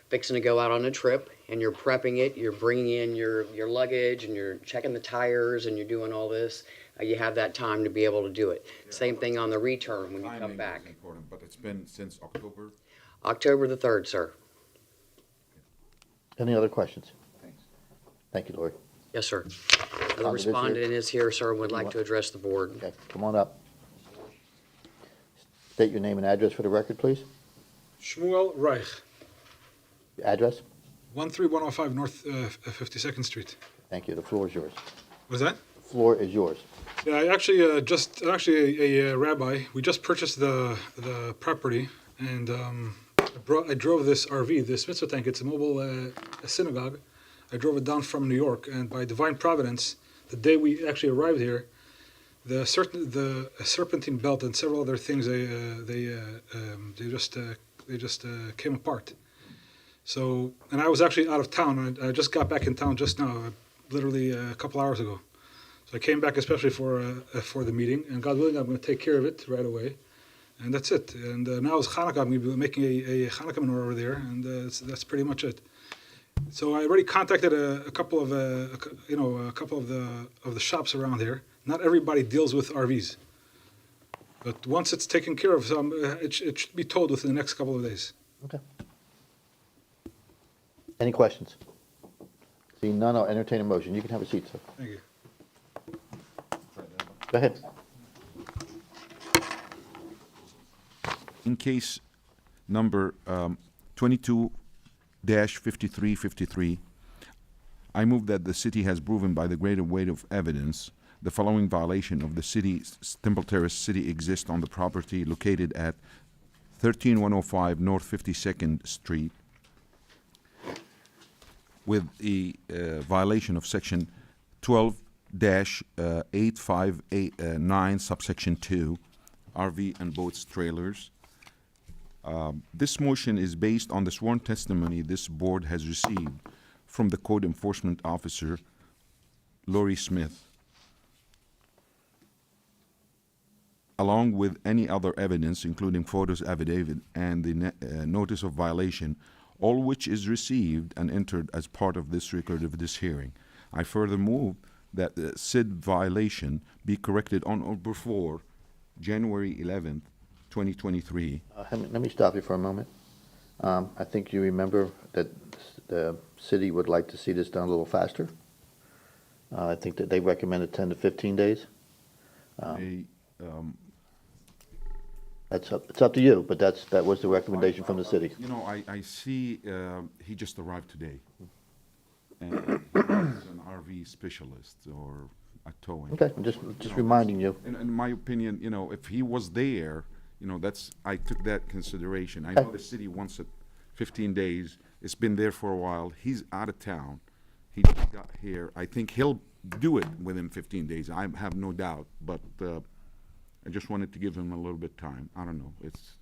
fixing to go out on a trip and you're prepping it. You're bringing in your luggage and you're checking the tires and you're doing all this. You have that time to be able to do it. Yeah. Same thing on the return when you come back. Timing is important, but it's been since October? October the 3rd, sir. Any other questions? Thanks. Thank you, Lori. Yes, sir. The Respondent is here. respondent is here, sir, and would like to address the board. Okay, come on up. State your name and address for the record, please. Shmuel Reich, Address? 13105 North 52nd Street. Thank you. The floor is yours. Was that? The floor is yours. Yeah, I actually a rabbi. We just purchased the property, and I drove this RV, this mitzvah tank. It's a mobile synagogue. I drove it down from New York, and by divine providence, the day we actually arrived here, the serpentine belt and several other things they just They just came apart. So, and I was actually out of town. I just got back in town just now, literally a couple hours ago. So I came back especially for the meeting, and God willing, I'm going to take care of it right away. And that's it. And now it's Hanukkah. I'm going to be making a Hanukkah menorah over there, and that's pretty much it. So I already contacted a couple of the shops around here. Not everybody deals with RVs, but once it's taken care of, it should be towed within the next couple of days. Okay. Any questions? Seeing none, I'll entertain a motion. You can have a seat, sir. Thank you. Go ahead. In case number 22-5353, I move that the city has proven by the greater weight of evidence the following violation of the city's Temple Terrace City exists on the property located at 13105 North 52nd Street with a violation of section 12-8589 subsection 2 RV and boats trailers. This motion is based on the sworn testimony this board has received from the code enforcement officer, Lori Smith, along with any other evidence, including photos, affidavit, and the notice of violation, all which is received and entered as part of this record of this hearing. I further move that the said violation be corrected on or before January 11th, 2023. Let me stop you for a moment. I think you remember that the city would like to see this done a little faster. I think that they recommended 10 to 15 days. It's up to you, but that was the recommendation from the city. You know, I see he just arrived today. And he's an RV specialist or a towing. Okay, I'm just reminding you. In my opinion, you know, if he was there, you know, I took that consideration. I know the city wants it 15 days. It's been there for a while. He's out of town. He just got here. I think he'll do it within 15 days. I have no doubt, but I just wanted to give him a little bit of time. I don't know. It's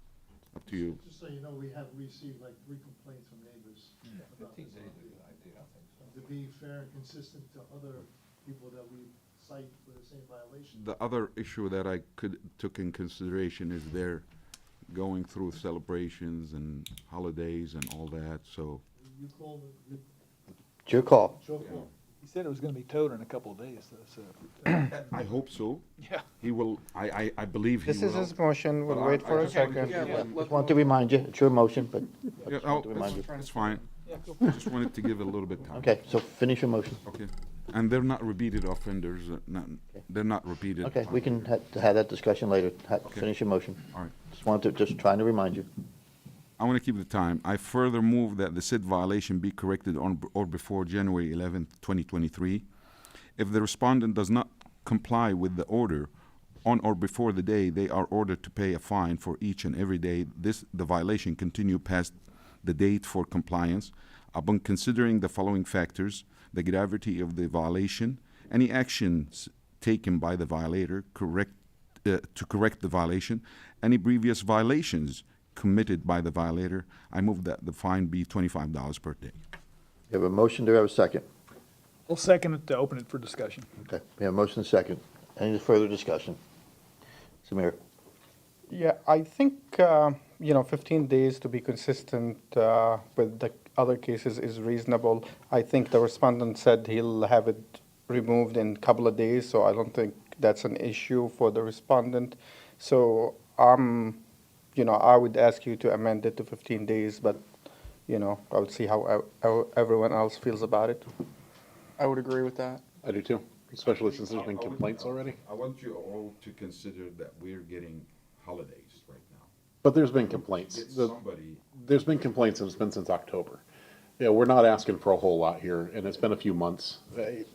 up to you. Just so you know, we have received like 3 complaints from neighbors. about 15 this. days is a good idea, I think so. To be fair and consistent to other people that we cite for the same violation. The other issue that I took in consideration is they're going through celebrations and holidays and all that, so. You call the. It's your call. It's your call. He said it was gonna be towed in a couple of days, though, so. I hope so. Yeah. He will, I believe he will. This is his motion, we'll But wait for a just wanted to second. give- Just want to remind you, it's your motion, but I Yeah, just want to oh, remind you. it's fine. Yeah, go I just wanted to give a little bit of time. Okay, so finish your motion. Okay. And they're not repeated offenders, they're not repeated. Okay, we can have that discussion later. Finish your motion. All right. Just trying to remind you. I want to keep the time. I further move that the said violation be corrected on or before January 11th, 2023. If the respondent does not comply with the order on or before the day they are ordered to pay a fine for each and every day the violation continue past the date for compliance, upon considering the following factors: the gravity of the violation, any actions taken by the violator to correct the violation, any previous violations committed by the violator. I move that the fine be $25 per day. You have a motion, do I have a second? We'll second it to open it for discussion. Okay, we have a motion and second. Any further discussion? Samir? Yeah, I think, 15 days to be consistent with the other cases is reasonable. I think the respondent said he'll have it removed in a couple of days, so I don't think that's an issue for the respondent. So, I would ask you to amend it to 15 days, but, I would see how everyone else feels about it. I would agree with that. I do too, especially since there's been complaints already. I want you all to consider that we're getting holidays right now. But there's been complaints. Get somebody, There's been complaints and it's been since October. Yeah, we're not asking for a whole lot here and it's been a few months. I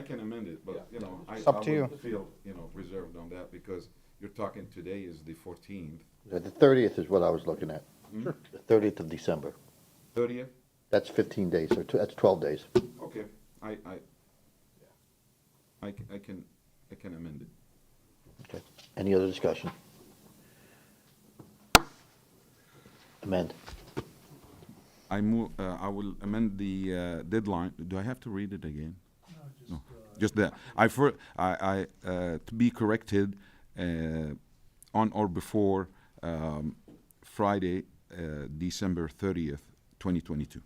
can amend it, but, I up to you. would feel, reserved on that because you're talking today is the 14th. The 30th is what I was looking at. Sure. The 30th of December. 30th? That's 15 days, or that's 12 days. Okay, I can amend it. Okay. Any other discussion? amend? I will amend the deadline. Do I have to read it again? No, just that. To be corrected on or before Friday, December 30th, 2022.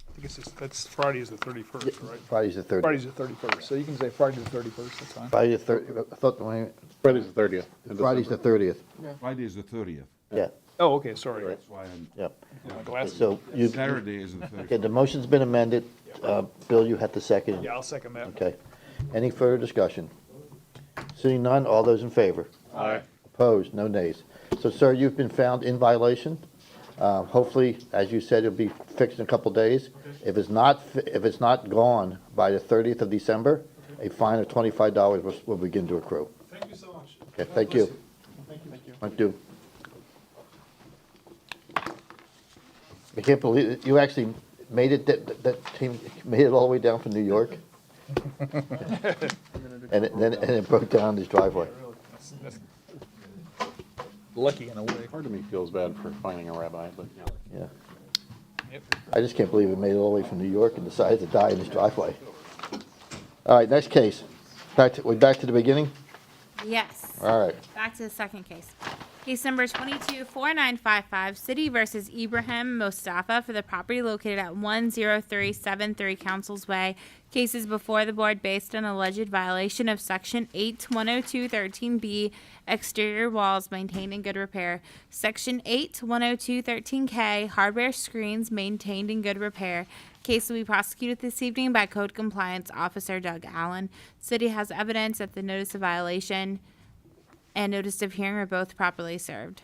I guess that's Friday is the 31st, right? Friday's the 30th. Friday's the 31st, so you can say Friday the 31st, that's fine. Friday the 30th, I thought, wait a minute. Friday's the 30th. in Friday's the December. 30th, Friday is the 30th. yeah, Oh, okay, sorry. That's why I'm. yep. My glasses. So you, Saturday is the 30th. okay, the motion's been amended. Bill, you have to second. Yeah, I'll second that. Okay. Any further discussion? Seeing none, all those in favor? Aye. Opposed? No nays. So, sir, you've been found in violation. Hopefully, as you said, it'll be fixed in a couple days. If it's not gone by the 30th of December, a fine of $25 will begin to accrue. Thank you so much. Okay, thank you. Thank you. Thank you. I can't believe it. You actually made it, that team made it all the way down from New York? And it broke down his driveway. That's lucky in a way. Part of me feels bad for finding a rabbi, but yeah. Yeah. Yep. I just can't believe it made it all the way from New York and decided to die in his driveway. All right, next case. We're back to the beginning? Yes. All right. Back to the second case. Case number 224955, City versus Ibrahim Mostafa for the property located at 10373 Councils Way. Cases before the board based on alleged violation of Section 810213B, exterior walls maintained in good repair. Section 810213K, hardware screens maintained in good repair. Case will be prosecuted this evening by Code Compliance Officer Doug Allen. City has evidence that the notice of violation and notice of hearing are both properly served.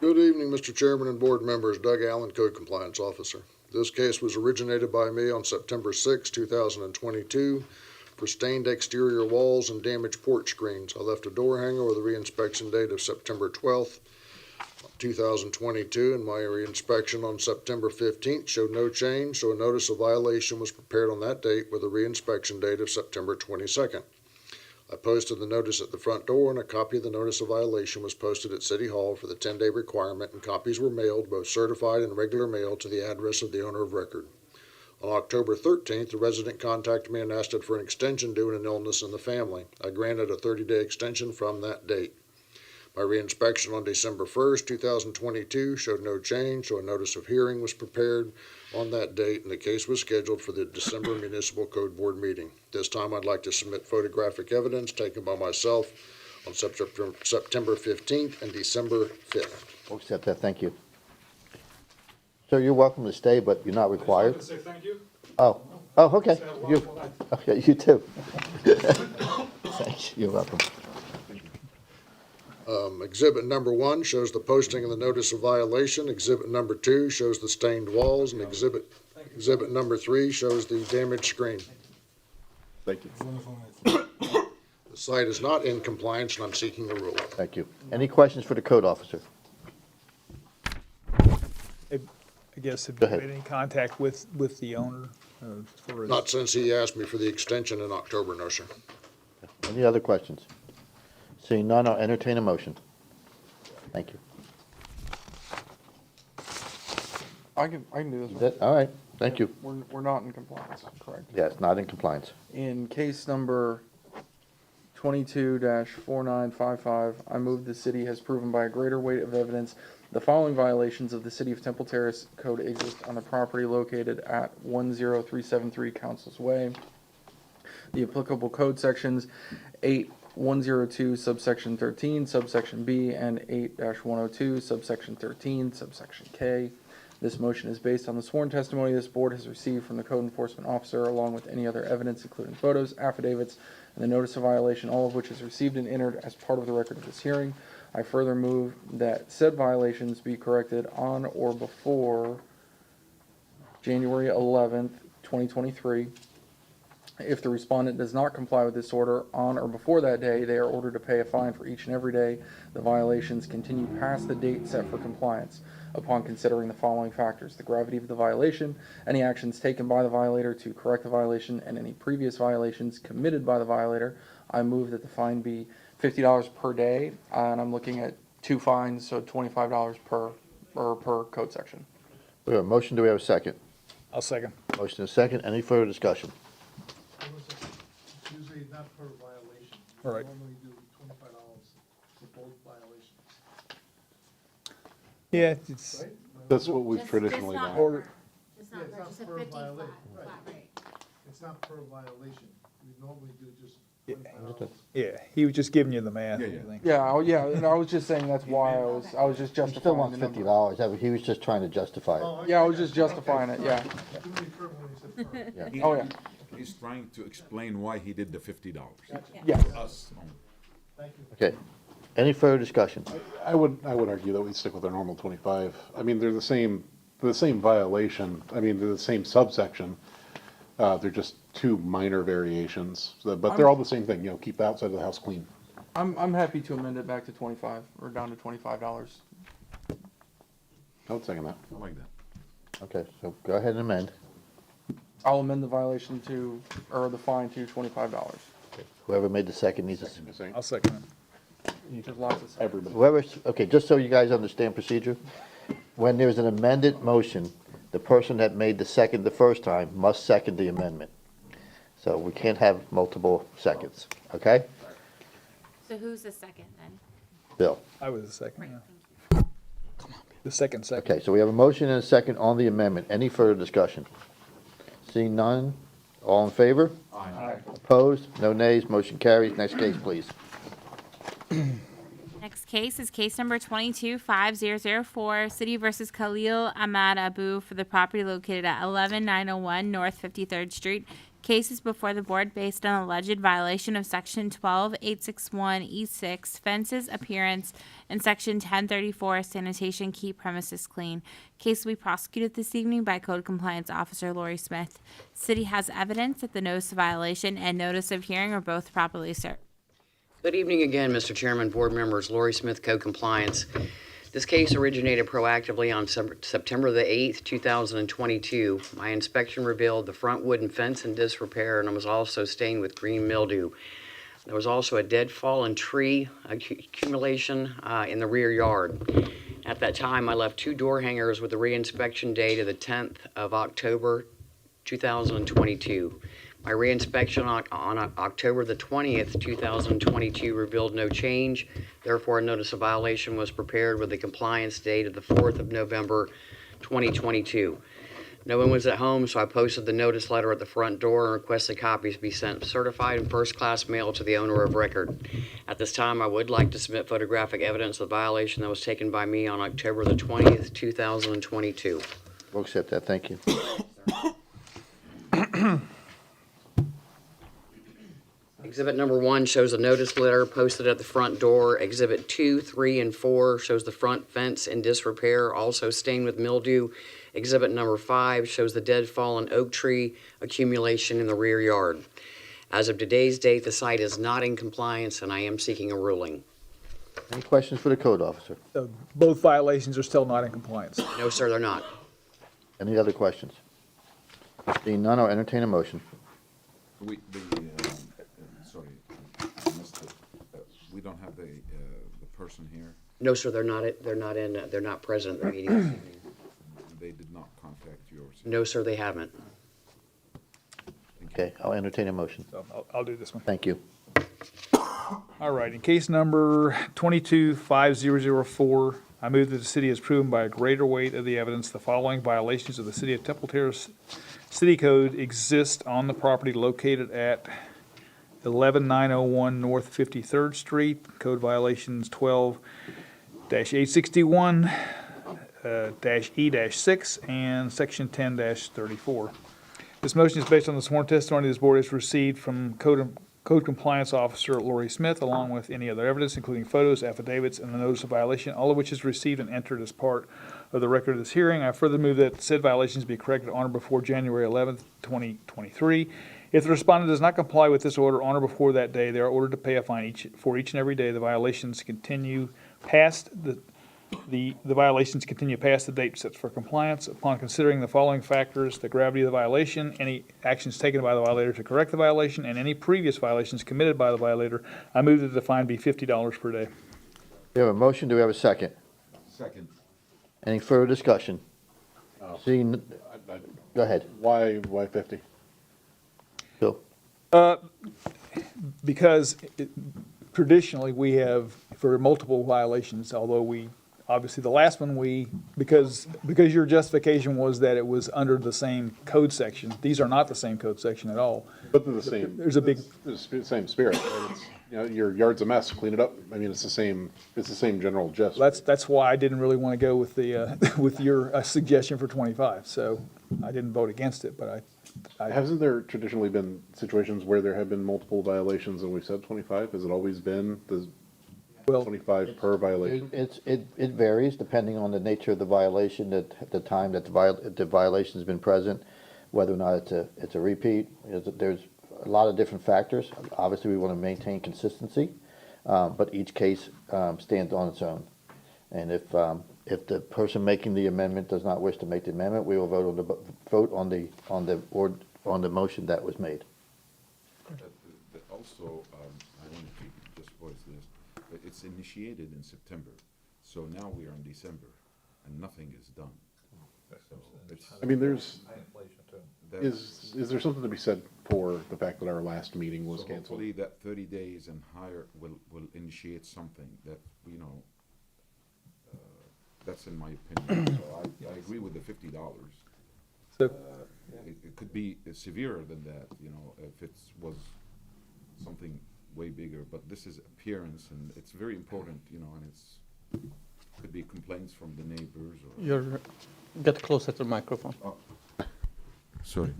Good evening, Mr. Chairman and board members. Doug Allen, Code Compliance Officer. This case was originated by me on September 6, 2022 for stained exterior walls and damaged porch screens. I left a door hanger with a reinspection date of September 12th, 2022, and my reinspection on September 15th showed no change, so a notice of violation was prepared on that date with a reinspection date of September 22nd. I posted the notice at the front door, and a copy of the notice of violation was posted at City Hall for the 10-day requirement, and copies were mailed, both certified and regular mail, to the address of the owner of record. On October 13th, the resident contacted me and asked for an extension due to an illness in the family. I granted a 30-day extension from that date. My reinspection on December 1st, 2022 showed no change, so a notice of hearing was prepared on that date, and the case was scheduled for the December Municipal Code Board meeting. This time I'd like to submit photographic evidence taken by myself on September 15th and December 5th. We'll accept that, thank you. Sir, you're welcome to stay, but you're not required. I just wanted to say thank you. Oh, okay. Have a wonderful night. Okay, you too. Thank you, you're welcome. Exhibit number 1 shows the posting of the notice of violation. Exhibit number 2 shows the stained walls, and exhibit number 3 shows the damaged screen. Thank you. The site is not in compliance, and I'm seeking a ruling. Thank you. Any questions for the code officer? I guess, have Go you ahead. had any contact with the owner? As far as- Not since he asked me for the extension in October, no, sir. Any other questions? Seeing none, I'll entertain a motion. Thank you. I can do this Is one. that, all right, thank you. We're not in compliance, correct? Yeah, it's not in compliance. In case number 22-4955, I move the city has proven by a greater weight of evidence the following violations of the City of Temple Terrace Code exist on the property located at 10373 Councils Way. The applicable code sections 8102 subsection 13 subsection B and 8-102 subsection 13 subsection K. This motion is based on the sworn testimony this board has received from the code enforcement officer, along with any other evidence, including photos, affidavits, and the notice of violation, all of which is received and entered as part of the record of this hearing. I further move that said violations be corrected on or before January 11th, 2023. If the respondent does not comply with this order on or before that day, they are ordered to pay a fine for each and every day the violations continue past the date set for compliance. Upon considering the following factors: the gravity of the violation, any actions taken by the violator to correct the violation, and any previous violations committed by the violator, I move that the fine be $50 per day, and I'm looking at 2 fines, so $25 per code section. We have a motion, do we have a second? I'll second. Motion is second, any further discussion? It's usually not per violation. All right. Normally do $25 for both violations. Yeah, it's, Right? That's what we've Just traditionally not done. per- Just Yeah, not it's per, not just a per 50 flat, violation. Right. flat rate. It's not per violation. We normally do just $25. yeah, he was just giving you the math. Yeah, and yeah. everything. Yeah, and I was just saying that's why I was just He still justifying wants the number. $50, he was just trying to justify it. Oh, Yeah, I was just justifying it, yeah. Too many per when you said per. Yeah. Oh, yeah. He's trying to explain why he did the $50. Yeah. Us only. Thank you. Okay, any further discussion? I would argue that we stick with our normal 25. I mean, they're the same violation. I mean, they're the same subsection. They're just two minor variations, but they're all the same thing, keep the outside of the house clean. I'm happy to amend it back to 25 or down to $25. I would second that. I like that. Okay, so go ahead and amend. I'll amend the violation or the fine to $25. Whoever made the second needs to, I'll second it. There's lots of Everybody. whoever, okay, just so you guys understand procedure, when there's an amended motion, the person that made the second the first time must second the amendment. So we can't have multiple seconds, okay? So who's the second then? Bill? I was the second, Right, yeah. thank you. The second. Okay, so we have a motion and a second on the amendment. Any further discussion? Seeing none, all in favor? Aye. Opposed? No nays, motion carries. Next case, please. Next case is case number 225004, City versus Khalil Ahmad Abu for the property located at 11901 North 53rd Street. Case is before the board based on alleged violation of Section 12861E6, fences, appearance, and Section 1034, sanitation, keep premises clean. Case will be prosecuted this evening by Code Compliance Officer Lori Smith. City has evidence that the notice of violation and notice of hearing are both properly served. Good evening again, Mr. Chairman, board members, Lori Smith, Code Compliance. This case originated proactively on September the 8th, 2022. My inspection revealed the front wooden fence in disrepair and was also stained with green mildew. There was also a dead fallen tree accumulation in the rear yard. At that time, I left 2 door hangers with the reinspection date of the 10th of October, 2022. My reinspection on October the 20th, 2022 revealed no change. Therefore, a notice of violation was prepared with the compliance date of the 4th of November, 2022. No one was at home, so I posted the notice letter at the front door and requested copies be sent certified and first-class mail to the owner of record. At this time, I would like to submit photographic evidence of the violation that was taken by me on October the 20th, 2022. We'll accept that, thank you. Exhibit number 1 shows a notice letter posted at the front door. Exhibit 2, 3, and 4 shows the front fence in disrepair, also stained with mildew. Exhibit number 5 shows the dead fallen oak tree accumulation in the rear yard. As of today's date, the site is not in compliance, and I am seeking a ruling. Any questions for the code officer? Both violations are still not in compliance. No, sir, they're not. Any other questions? Seeing none, I'll entertain a motion. Sorry, I missed it. We don't have the person here. No, sir, they're not present at the meeting this evening. They did not contact yours. No, sir, they haven't. Okay, I'll entertain a motion. So I'll do this one. Thank you. All right, in case number 225004, I move that the city has proven by a greater weight of the evidence the following violations of the City of Temple Terrace City Code exist on the property located at 11901 North 53rd Street. Code violations 12-861, -E-6, and Section 10-34. This motion is based on the sworn testimony this board has received from Code Compliance Officer Lori Smith, along with any other evidence, including photos, affidavits, and the notice of violation, all of which is received and entered as part of the record of this hearing. I further move that said violations be corrected on or before January 11th, 2023. If the respondent does not comply with this order on or before that day, they are ordered to pay a fine for each and every day the violations continue past the violations continue past the date set for compliance. Upon considering the following factors: the gravity of the violation, any actions taken by the violator to correct the violation, and any previous violations committed by the violator, I move that the fine be $50 per day. We have a motion, do we have a second? Second. Any further discussion? Seeing, go ahead, Why 50? Bill. Because traditionally, we have, for multiple violations, although we, obviously, the last one, because your justification was that it was under the same code section. These are not the same code section at all. But they're the same. There's a big, It's the same spirit. Right? It's, your yard's a mess, clean it up. I mean, it's the same general gist. that's why I didn't really want to go with the, with your suggestion for 25. So I didn't vote against it, but Hasn't there traditionally been situations where there have been multiple violations and we've said 25? Has it always been the 25 per violation? It varies depending on the nature of the violation, at the time that the violation's been present, whether or not it's a repeat. There's a lot of different factors. Obviously, we want to maintain consistency, but each case stands on its own. And if the person making the amendment does not wish to make the amendment, we will vote on the motion that was made. Also, I want to just voice this, but it's initiated in September, so now we are in December, and nothing is done. So I mean, is that's- there something to be said for the fact that our last meeting was So canceled? hopefully that 30 days and higher will initiate something that, that's in my opinion. So I agree with the $50. So- It could be severer than that, if it was something way bigger, but this is appearance, and it's very important, and could be complaints from the neighbors or. Get closer to the microphone. Sorry,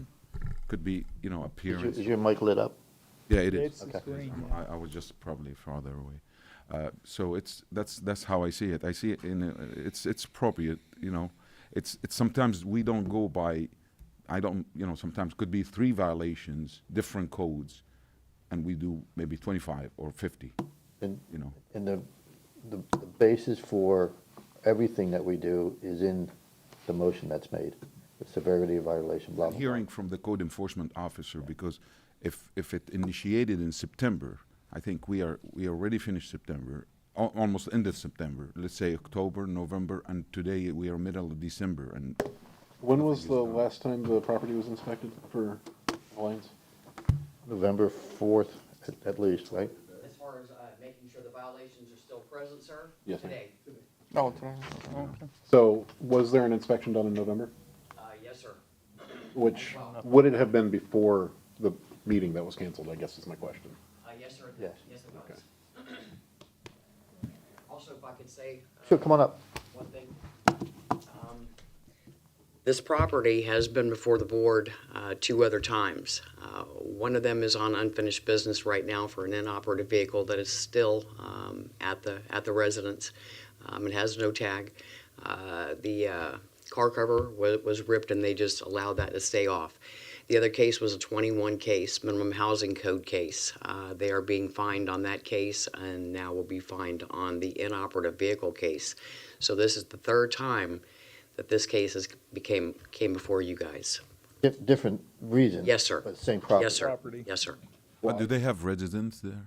could be, appearance. Is your mic lit up? Yeah, it is. It's the screen, I was just probably farther away. So that's how I see it. I see it it's appropriate, It's sometimes we don't go by, sometimes could be 3 violations, different codes, and we do maybe 25 or 50, And, you know. and the basis for everything that we do is in the motion that's made. The severity of violation, blah, blah, blah. Hearing from the code enforcement officer, because if it initiated in September, I think we already finished September, almost ended September, let's say October, November, and today we are middle of December, and. When was the last time the property was inspected for Alliance? November 4th, at least, right? As far as making sure the violations are still present, sir? Yes, sir. Today. Oh, today. Okay. So was there an inspection done in November? Yes, sir. Which, would it have been before the meeting that was canceled, I guess is my question. Yes, sir. Yes. Yes, it was. Also, if I could say. Sure, come on up. One thing. This property has been before the board 2 other times. One of them is on unfinished business right now for an inoperative vehicle that is still at the residence. It has no tag. The car cover was ripped and they just allowed that to stay off. The other case was a 21 case, minimum housing code case. They are being fined on that case and now will be fined on the inoperative vehicle case. So this is the 3rd time that this case came before you guys. Different reasons. Yes, sir. But same property. Yes, sir. Property. Yes, sir. But do they have residents there?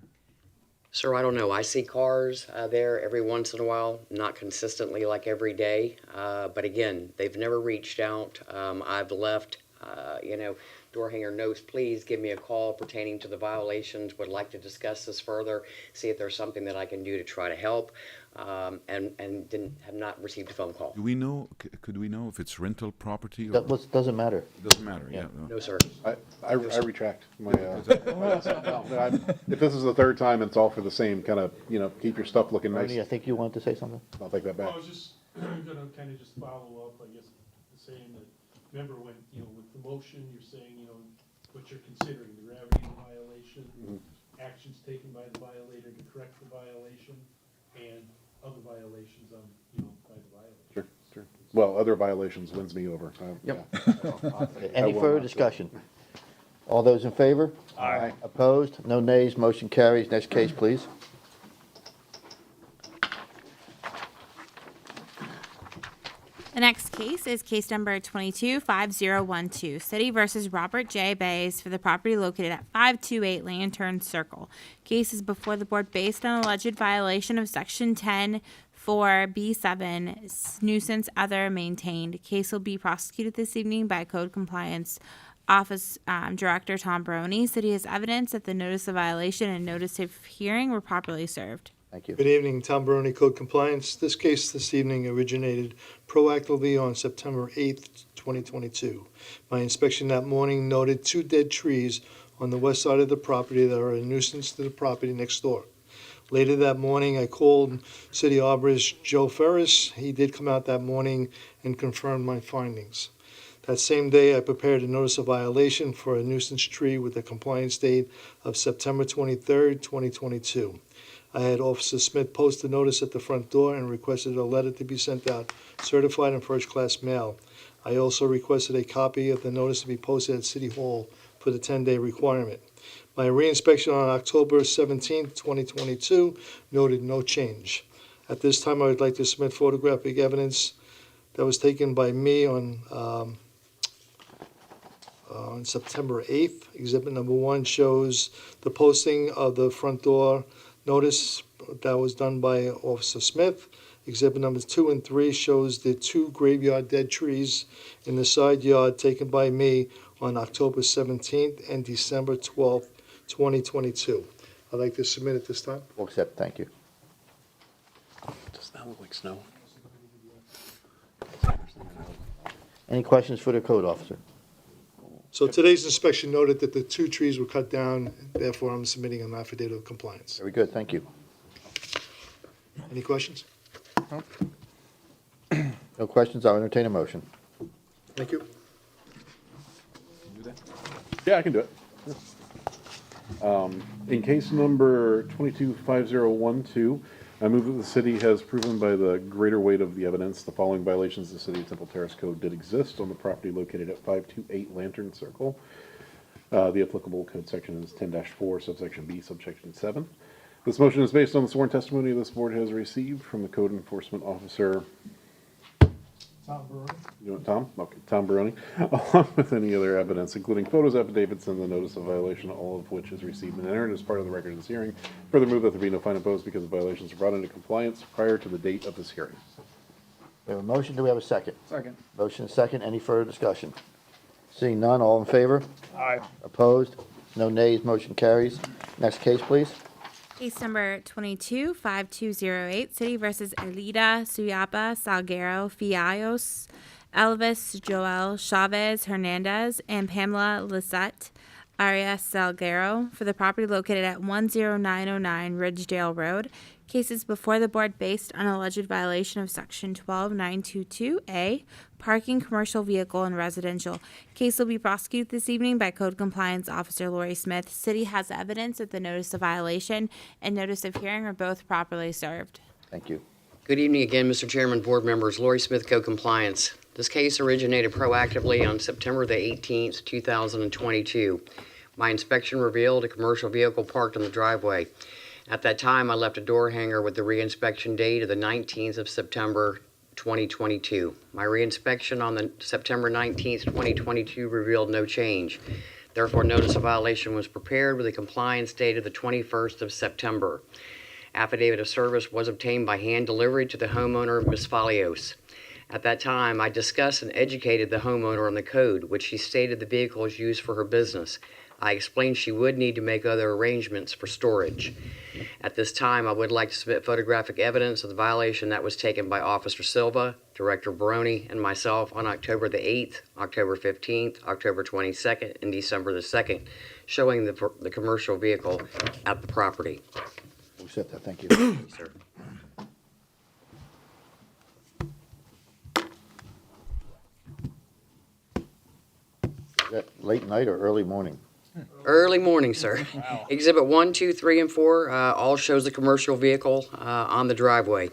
Sir, I don't know. I see cars there every once in a while, not consistently like every day. But again, they've never reached out. I've left, door hanger notes, please give me a call pertaining to the violations, would like to discuss this further, see if there's something that I can do to try to help, and have not received a phone call. Do we know, could we know if it's rental property or? Doesn't matter. Doesn't matter, yeah. No, sir. I retract my, if this is the 3rd time, it's all for the same kind of, keep your stuff looking nice. Ernie, I think you wanted to say something? I'll take that back. Well, I was just gonna kind of just follow up, I guess, saying that, remember when, with the motion, you're saying, what you're considering, the gravity of the violation, actions taken by the violator to correct the violation, and other violations by the violator. Sure. Well, other violations wins me over. Yep. Okay, any further discussion? All those in favor? Aye. Opposed? No nays, motion carries. Next case, please. The next case is case number 225012, City versus Robert J. Bays for the property located at 528 Lantern Circle. Case is before the board based on alleged violation of Section 10(4)(b)(7), nuisance other maintained. Case will be prosecuted this evening by Code Compliance Office Director Tom Baroni. City has evidence that the notice of violation and notice of hearing were properly served. Thank you. Good evening, Tom Baroni, Code Compliance. This case this evening originated proactively on September 8th, 2022. My inspection that morning noted 2 dead trees on the west side of the property that are a nuisance to the property next door. Later that morning, I called City Arborist Joe Ferris. He did come out that morning and confirmed my findings. That same day, I prepared a notice of violation for a nuisance tree with a compliance date of September 23rd, 2022. I had Officer Smith post the notice at the front door and requested a letter to be sent out, certified in first-class mail. I also requested a copy of the notice to be posted at City Hall for the 10-day requirement. My reinspection on October 17, 2022 noted no change. At this time, I would like to submit photographic evidence that was taken by me on September 8th. Exhibit number 1 shows the posting of the front door notice that was done by Officer Smith. Exhibit numbers 2 and 3 shows the 2 graveyard dead trees in the side yard taken by me on October 17th and December 12th, 2022. I'd like to submit at this time. We'll accept, thank you. Does that look like snow? Any questions for the code officer? So today's inspection noted that the 2 trees were cut down, therefore I'm submitting an affidavit of compliance. Very good, thank you. Any questions? No questions, I'll entertain a motion. Thank you. Yeah, I can do it. In case number 225012, I move that the city has proven by the greater weight of the evidence the following violations of the City of Temple Terrace Code did exist on the property located at 528 Lantern Circle. The applicable code section is 10-4, subsection B, subsection 7. This motion is based on the sworn testimony this board has received from the code enforcement officer. Tom Baroni. You want Tom? Okay, Tom Baroni, along with any other evidence, including photos, affidavits, and the notice of violation, all of which is received and entered as part of the record of this hearing. Further move that there be no fine imposed because the violations are brought into compliance prior to the date of this hearing. We have a motion, do we have a second? Second. Motion is second, any further discussion? Seeing none, all in favor? Aye. Opposed? No nays, motion carries. Next case, please. Case number 225208, City versus Elida, Suyapa, Salguero, Fiallos, Elvis, Joel, Chavez, Hernandez, and Pamela, Lissette, Arias, Salguero, for the property located at 10909 Ridgedale Road. Cases before the board based on alleged violation of Section 12922A, parking commercial vehicle and residential. Case will be prosecuted this evening by Code Compliance Officer Lori Smith. City has evidence that the notice of violation and notice of hearing are both properly served. Thank you. Good evening again, Mr. Chairman, board members. Lori Smith, Code Compliance. This case originated proactively on September the 18th, 2022. My inspection revealed a commercial vehicle parked on the driveway. At that time, I left a door hanger with the reinspection date of the 19th of September, 2022. My reinspection on the September 19th, 2022 revealed no change. Therefore, notice of violation was prepared with a compliance date of the 21st of September. Affidavit of service was obtained by hand delivery to the homeowner, Ms. Fiallos. At that time, I discussed and educated the homeowner on the code, which she stated the vehicle is used for her business. I explained she would need to make other arrangements for storage. At this time, I would like to submit photographic evidence of the violation that was taken by Officer Silva, Director Baroni, and myself on October the 8th, October 15th, October 22nd, and December the 2nd, showing the commercial vehicle at the property. We'll accept that, thank you. Yes, sir. Is that late night or early morning? Early morning, sir. Wow. Exhibit 1, 2, 3, and 4 all shows the commercial vehicle on the driveway.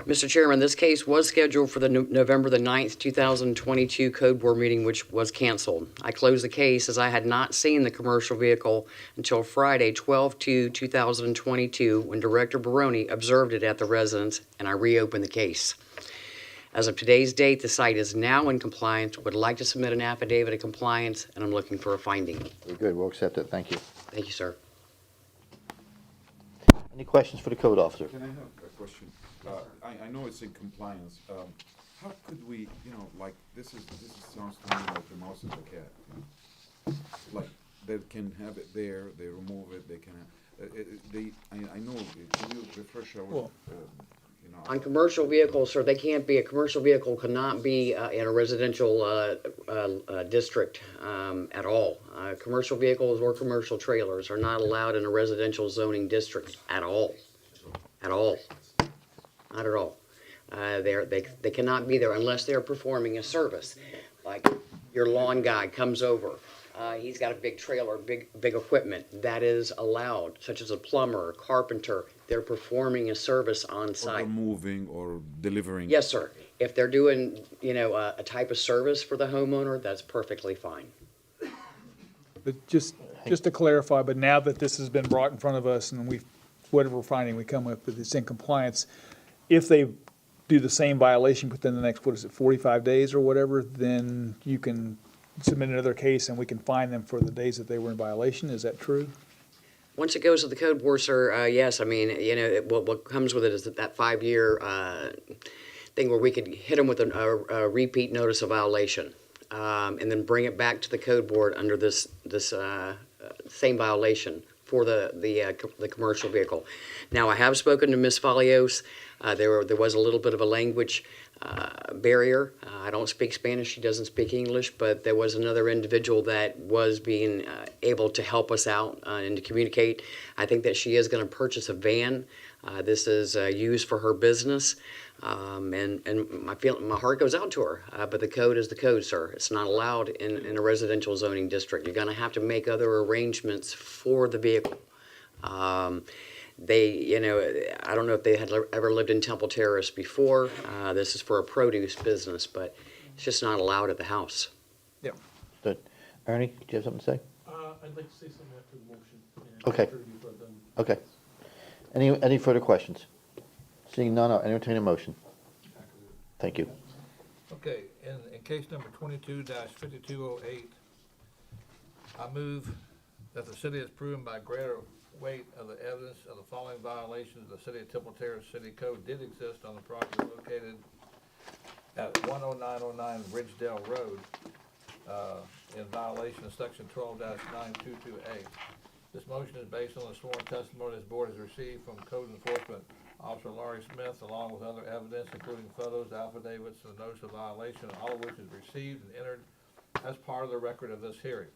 Mr. Chairman, this case was scheduled for the November the 9th, 2022 Code Board meeting, which was canceled. I closed the case as I had not seen the commercial vehicle until Friday, 12/2/2022, when Director Baroni observed it at the residence, and I reopened the case. As of today's date, the site is now in compliance, would like to submit an affidavit of compliance, and I'm looking for a finding. Very good, we'll accept it, thank you. Thank you, sir. Any questions for the code officer? Can I have a question? I know it's in compliance. How could we, like, this sounds to me like the mouse and the cat. Like, they can have it there, they remove it, they can, I know, can you refresh our, On commercial vehicles, sir, they can't be, a commercial vehicle cannot be in a residential district at all. Commercial vehicles or commercial trailers are not allowed in a residential zoning district at all. At all. Not at all. They cannot be there unless they're performing a service. Like your lawn guy comes over, he's got a big trailer, big equipment, that is allowed, such as a plumber, a carpenter. They're performing a service on site. or moving or delivering? Yes, sir. If they're doing, a type of service for the homeowner, that's perfectly fine. But just to clarify, but now that this has been brought in front of us and whatever finding we come up with, it's in compliance, if they do the same violation within the next, 45 days or whatever, then you can submit another case and we can fine them for the days that they were in violation. Is that true? Once it goes to the code board, sir, yes, I mean, what comes with it is that 5-year thing where we could hit them with a repeat notice of violation, and then bring it back to the code board under this same violation for the commercial vehicle. Now, I have spoken to Ms. Fiallos. There was a little bit of a language barrier. I don't speak Spanish, she doesn't speak English, but there was another individual that was being able to help us out and to communicate. I think that she is going to purchase a van. This is used for her business, and my heart goes out to her, but the code is the code, sir. It's not allowed in a residential zoning district. You're going to have to make other arrangements for the vehicle. I don't know if they had ever lived in Temple Terrace before. This is for a produce business, but it's just not allowed at the house. Yep. Good. Ernie, do you have something to say? I'd like to say something after the motion. and Okay. after you've done- Okay. Any further questions? Seeing none, I'll entertain a motion. Thank you. Okay, in case number 22-5208, I move that the city is proven by greater weight of the evidence of the following violations of the City of Temple Terrace City Code did exist on the property located at 10909 Ridgedale Road, in violation of section 12-922A. This motion is based on the sworn testimony this board has received from Code Enforcement Officer Laurie Smith, along with other evidence, including photos, affidavits, and notice of violation, all of which is received and entered as part of the record of this hearing.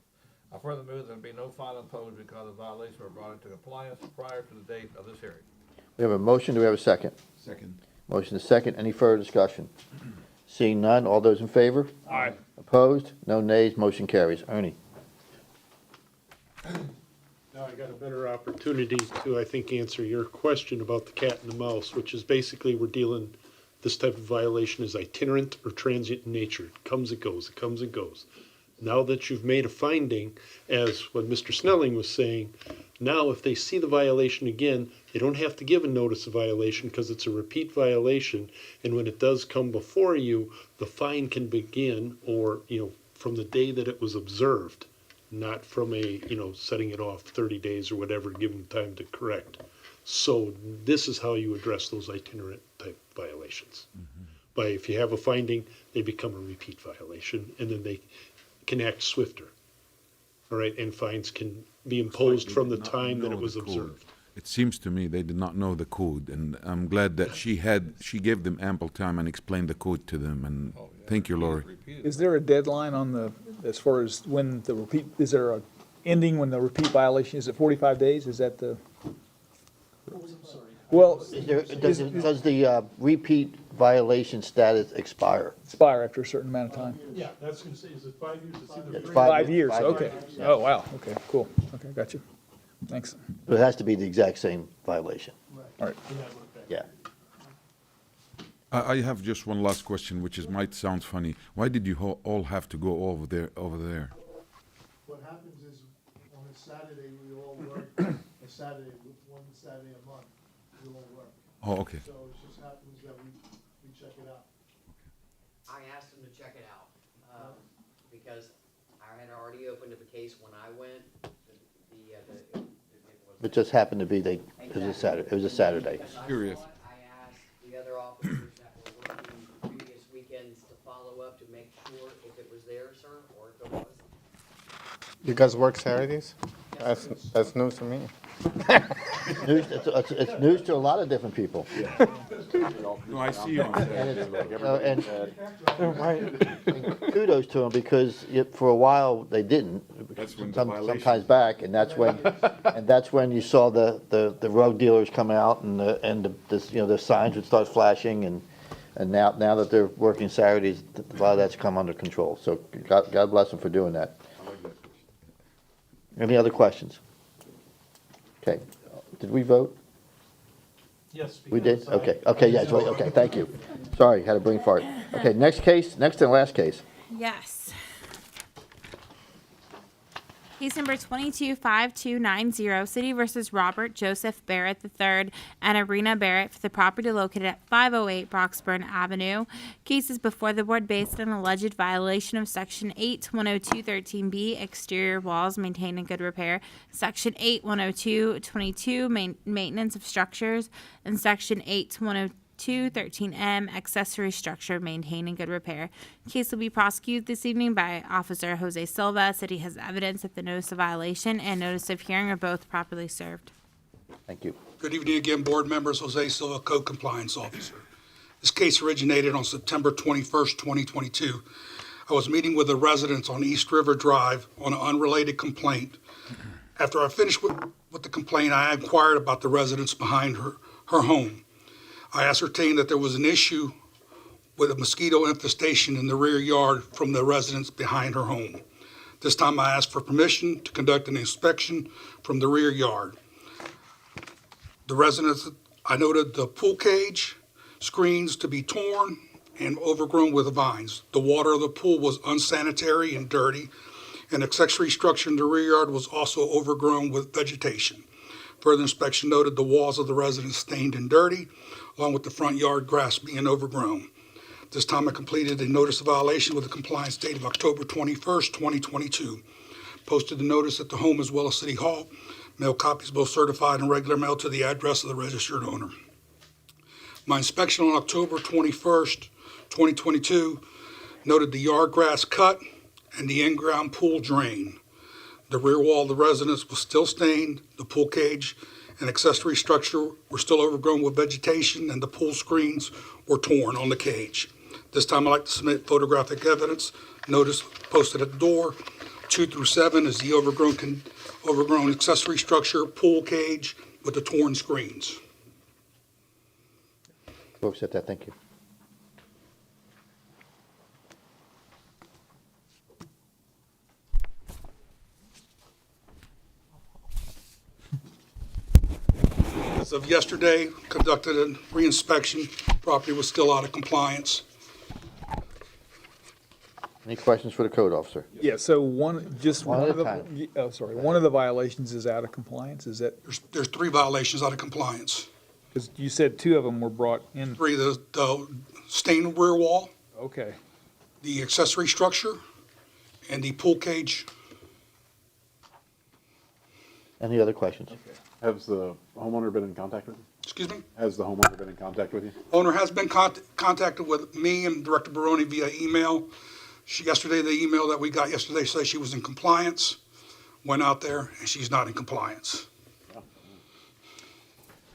I further move there be no fine imposed because the violations were brought into compliance prior to the date of this hearing. We have a motion, do we have a second? Second. Motion is second, any further discussion? Seeing none, all those in favor? Aye. Opposed? No nays, motion carries. Ernie? Now I got a better opportunity to, I think, answer your question about the cat and the mouse, which is basically we're dealing, this type of violation is itinerant or transient in nature. It comes, it goes, it comes, it goes. Now that you've made a finding, as what Mr. Snelling was saying, now if they see the violation again, they don't have to give a notice of violation because it's a repeat violation. And when it does come before you, the fine can begin from the day that it was observed, not from setting it off 30 days or whatever, give them time to correct. So this is how you address those itinerant type violations. By if you have a finding, they become a repeat violation, and then they can act swifter. All right, and fines can be imposed from the time that it was observed. It seems to me they did not know the code, and I'm glad that she gave them ample time and explained the code to them, and thank you, Lori. Is there a deadline on as far as when the repeat, is there a ending when the repeat violation, is it 45 days? Is that the? Well, Does the repeat violation status expire? Expire after a certain amount of time? Yeah, that's gonna say, is it 5 years? It's either It's 3 5 years, 5 okay. years, yeah. Oh, wow, okay, cool. Okay, got you. Thanks. But it has to be the exact same violation. All right. Yeah. I have just one last question, which might sound funny. Why did you all have to go over there? What happens is, on a Saturday, we all work, one Saturday a month, we all work. Oh, okay. So it just happens that we check it out. check it out, because I had already opened up a case when I went, It just happened to be it was a Saturday. It was a Saturday. Curious. I asked the other officers that were working previous weekends to follow up to make sure if it was there, sir, or if it wasn't. You guys work Saturdays? That's news to me. It's news to a lot of different people. No, I see you on And kudos to them because for a while they didn't. That's when the violation- Sometimes back, and that's when you saw the road dealers come out and the signs would start flashing and now that they're working Saturdays, a lot of that's come under control. So God bless them for doing that. Any other questions? Okay, did we vote? Yes. We did? because I- Okay, yes, right, okay, thank you. Sorry, had a brain fart. Okay, next and last case. Yes. Case number 225290, City versus Robert Joseph Barrett III and Arena Barrett for the property located at 508 Broxburn Avenue. Case is before the board based on alleged violation of Section 810213B, exterior walls maintained in good repair, Section 810222, maintenance of structures, and Section 810213M, accessory structure maintained in good repair. Case will be prosecuted this evening by Officer Jose Silva. City has evidence that the notice of violation and notice of hearing are both properly served. Thank you. Good evening again, board members. Jose Silva, Code Compliance Officer. This case originated on September 21st, 2022. I was meeting with the residents on East River Drive on an unrelated complaint. After I finished with the complaint, I inquired about the residents behind her home. I ascertained that there was an issue with a mosquito infestation in the rear yard from the residents behind her home. This time I asked for permission to conduct an inspection from the rear yard. The residents, I noted the pool cage screens to be torn and overgrown with vines. The water of the pool was unsanitary and dirty. An accessory structure in the rear yard was also overgrown with vegetation. Further inspection noted the walls of the residence stained and dirty, along with the front yard grass being overgrown. This time I completed a notice of violation with a compliance date of October 21st, 2022. Posted the notice at the home as well as City Hall. Mailed copies both certified and regular mail to the address of the registered owner. My inspection on October 21st, 2022 noted the yard grass cut and the in-ground pool drain. The rear wall of the residence was still stained, the pool cage and accessory structure were still overgrown with vegetation, and the pool screens were torn on the cage. This time I'd like to submit photographic evidence. Notice posted at the door. 2 through 7 is the overgrown accessory structure, pool cage with the torn screens. Folks, at that, thank you. As of yesterday, conducted a reinspection. Property was still out of compliance. Any questions for the code officer? Yeah, so one One of at a the, time. one of the violations is out of compliance, is that, There's 3 violations out of compliance. because you said 2 of them were brought in, 3, the stained rear wall, okay. the accessory structure, and the pool cage. Any other questions? Has the homeowner been in contact with you? Excuse me? Has the homeowner been in contact with you? Owner has been contacted with me and Director Baroni via email. Yesterday, the email that we got yesterday says she was in compliance, went out there, and she's not in compliance.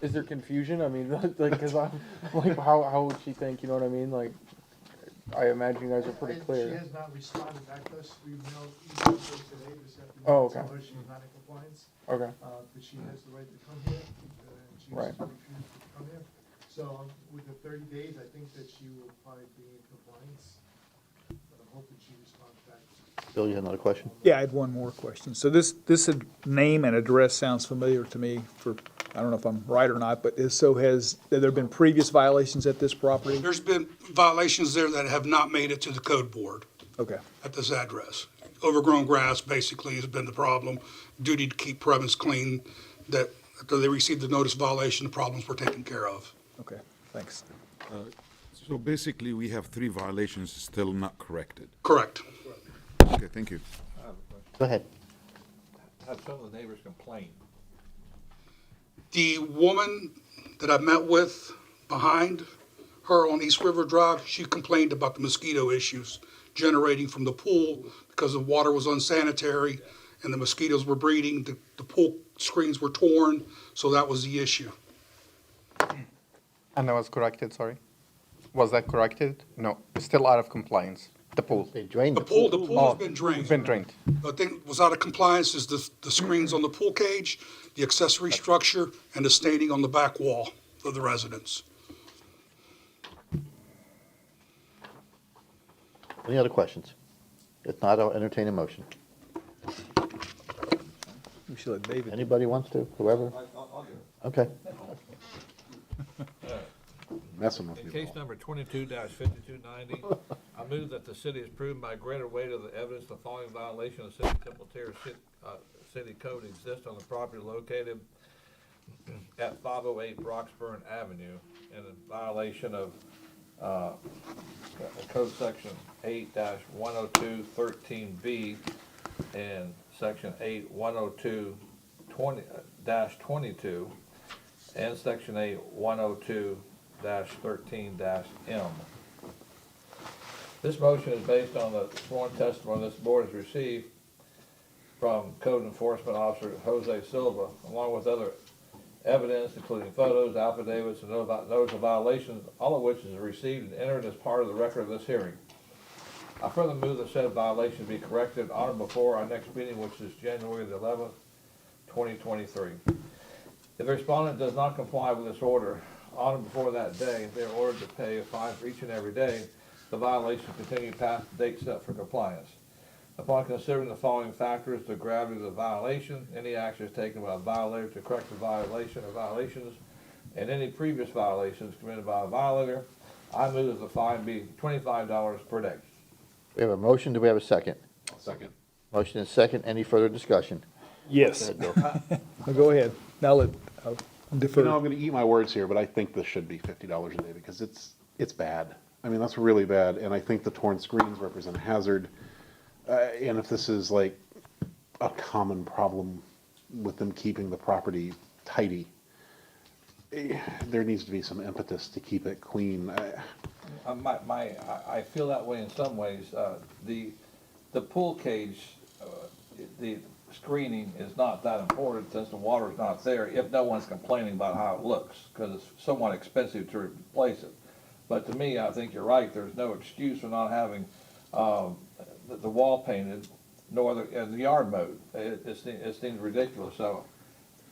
Is there confusion? I mean, like, cause I'm, like, how would she think, you know what I mean? Like, I imagine you guys are pretty She clear. has not responded back to us. We emailed her today, this afternoon. Oh, okay. Told her she's not in compliance. Okay. But she has the right to come here, and she Right. has refused to come here. So with the 30 days, I think that she will probably be in compliance. But I'm hoping she responds back. Bill, you had another question? Yeah, I had one more question. So this name and address sounds familiar to me for, I don't know if I'm right or not, but has there been previous violations at this property? There's been violations there that have not made it to the code board Okay, at this address. Overgrown grass basically has been the problem. Duty to keep premise clean, that after they received the notice of violation, the problems were taken care of. okay, thanks. So basically, we have 3 violations still not corrected. Correct. Okay, thank you. I have a question. Go ahead. Have some of the neighbors complained? The woman that I met with behind her on East River Drive, she complained about the mosquito issues generating from the pool because the water was unsanitary and the mosquitoes were breeding. The pool screens were torn, so that was the issue. And that was corrected, sorry? Was that corrected? No, it's still out of compliance. The pool. They drained The pool has been It's drained. been drained. The thing was out of compliance is the screens on the pool cage, the accessory structure, and the staining on the back wall of the residence. Any other questions? If not, I'll entertain a motion. We should let David. Anybody wants to, whoever? I'll do it. Okay. Messing with In you. case number 22-5290, I move that the city is proven by greater weight of the evidence the following violation of City of Temple Terrace City Code exists on the property located at 508 Broxburn Avenue in violation of Code Section 8-102-13B and Section 8-102-22 and Section 8-102-13-M. This motion is based on the sworn testimony this board has received from Code Enforcement Officer Jose Silva, along with other evidence, including photos, affidavits, and notice of violations, all of which is received and entered as part of the record of this hearing. I further move that said violation be corrected on or before our next meeting, which is January the 11th, 2023. If the respondent does not comply with this order on or before that day, they are ordered to pay a fine for each and every day the violation continue past the date set for compliance. Upon considering the following factors, the gravity of the violation, any actions taken by a violator to correct the violation or violations, and any previous violations committed by a violator, I move that the fine be $25 per day. We have a motion, do we have a second? Second. Motion and second, any further discussion? Yes. Go ahead, Bill. Well, go ahead. Now I'll defer. You know, I'm gonna eat my words here, but I think this should be $50 a day because it's bad. I mean, that's really bad, and I think the torn screens represent a hazard. And if this is like a common problem with them keeping the property tidy, there needs to be some impetus to keep it clean. I feel that way in some ways. The pool cage, the screening is not that important since the water's not there, if no one's complaining about how it looks, because it's somewhat expensive to replace it. But to me, I think you're right, there's no excuse for not having the wall painted, nor the yard mowed. It seems ridiculous, so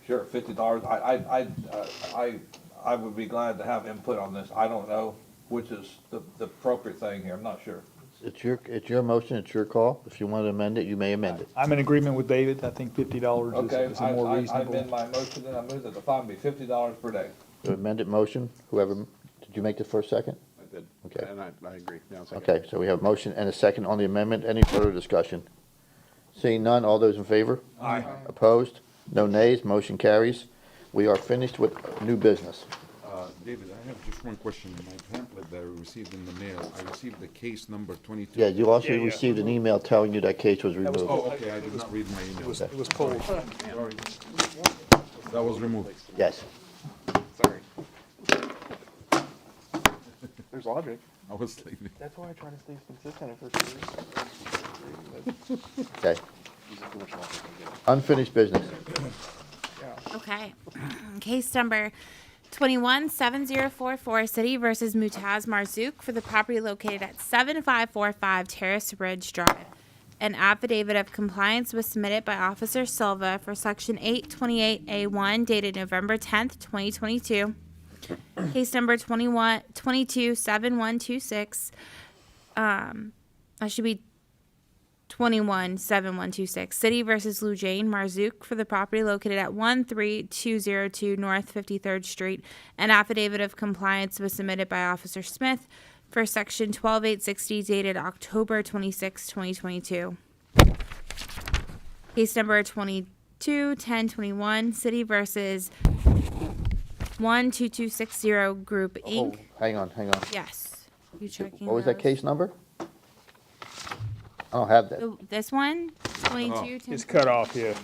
sure, $50, I would be glad to have input on this. I don't know which is the appropriate thing here, I'm not sure. It's your motion, it's your call. If you want to amend it, you may amend it. I'm in agreement with David. I think $50 Okay, is a more I reasonable. amend my motion, and I move that the fine be $50 per day. The amended motion, whoever, did you make the first second? I did. Okay. And I agree. Now, second. Okay, so we have a motion and a second on the amendment. Any further discussion? Seeing none, all those in favor? Aye. Opposed? No nays, motion carries. We are finished with new business. David, I have just one question. My pamphlet that I received in the mail, I received the case number 22. Yeah, you also received an email telling you that case was removed. Oh, okay, I did not read my email. It was pulled. Sorry. That was removed. Yes. Sorry. There's logic. I was leaving. That's why I try to stay consistent at first. Okay. Unfinished business. Okay. Case number 217044, City versus Mutaz Marzouk for the property located at 7545 Terrace Ridge Drive. An affidavit of compliance was submitted by Officer Silva for Section 828A1 dated November 10th, 2022. Case number 227126. That should be 217126. City versus Lujane Marzouk for the property located at 13202 North 53rd Street. An affidavit of compliance was submitted by Officer Smith for Section 12860 dated October 26, 2022. Case number 221021. City versus 12260 Group Inc. Oh, hang on. Yes. You checking What was that those? case number? I don't have that. This one, 22. It's cut off here,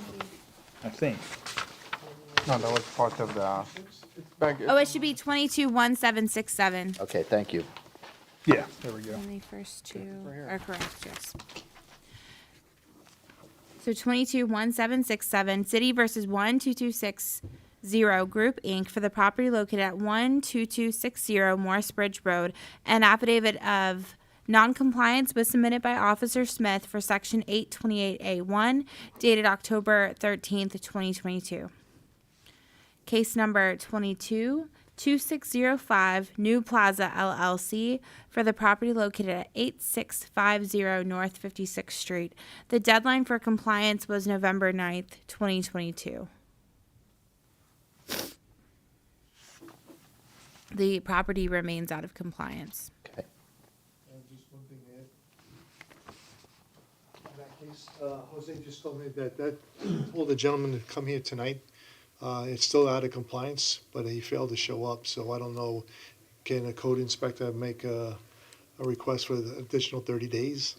I think. No, that was part of the. Oh, it should be 221767. Okay, thank you. Yeah, there we go. And the first two are correct, yes. So 221767, City versus 12260 Group Inc. for the property located at 12260 Morris Bridge Road. An affidavit of noncompliance was submitted by Officer Smith for Section 828A1, dated October 13th, 2022. Case number 222605, New Plaza LLC, for the property located at 8650 North 56th Street. The deadline for compliance was November 9th, 2022. The property remains out of compliance. Okay. Just one thing to add. In that case, Jose just told me that told the gentleman to come here tonight. It's still out of compliance, but he failed to show up, so I don't know, can a code inspector make a request for the additional 30 days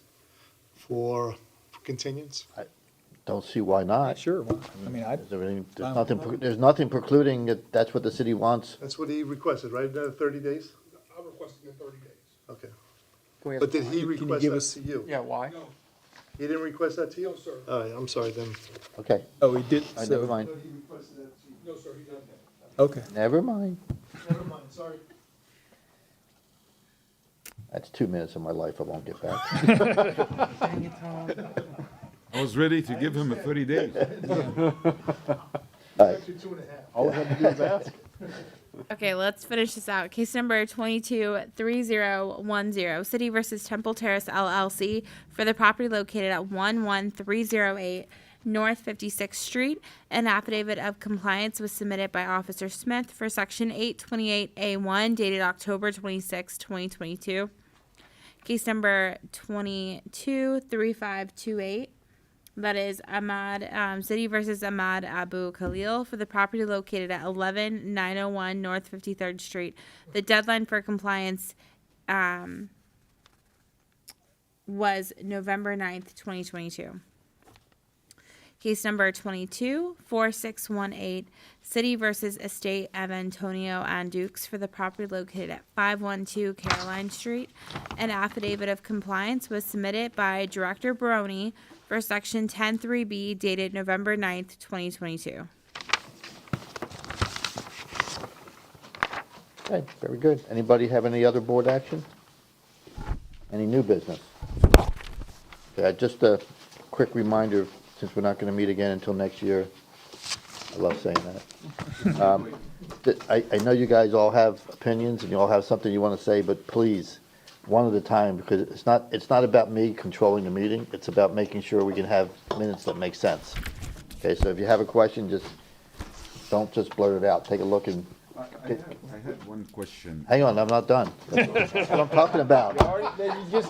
for continuance? Don't see why not. Sure, well, I mean, There's nothing precluding that that's what the city wants. That's what he requested, right, 30 days? I'm requesting 30 days. Okay. Can we have- But did he you request give that us- to you? Yeah, why? He didn't request that to you? No, sir. All right, I'm sorry then. Okay, oh, he did, never mind. He requested that to you. No, sir, he doesn't. okay. Never mind. Never mind, sorry. That's 2 minutes of my life I won't get back. Dang it, Tom. I was ready to give him a 30 days. All right. Actually, 2.5. All we had to do was ask. Okay, let's finish this out. Case number 223010, City versus Temple Terrace LLC, for the property located at 11308 North 56th Street. An affidavit of compliance was submitted by Officer Smith for Section 828A1, dated October 26, 2022. Case number 223528. That is Ahmad, City versus Ahmad Abu Khalil, for the property located at 11901 North 53rd Street. The deadline for compliance was November 9th, 2022. Case number 224618, City versus Estate of Antonio and Dukes, for the property located at 512 Caroline Street. An affidavit of compliance was submitted by Director Baroni for Section 103B, dated November 9th, 2022. Okay, very good. Anybody have any other board action? Any new business? Okay, just a quick reminder, since we're not going to meet again until next year. I love saying that. I know you guys all have opinions and you all have something you want to say, but please, one at a time, because it's not about me controlling the meeting. It's about making sure we can have minutes that make sense. Okay, so if you have a question, don't just blurt it out. Take a look and. I had one question. Hang on, I'm not done. That's what I'm talking about.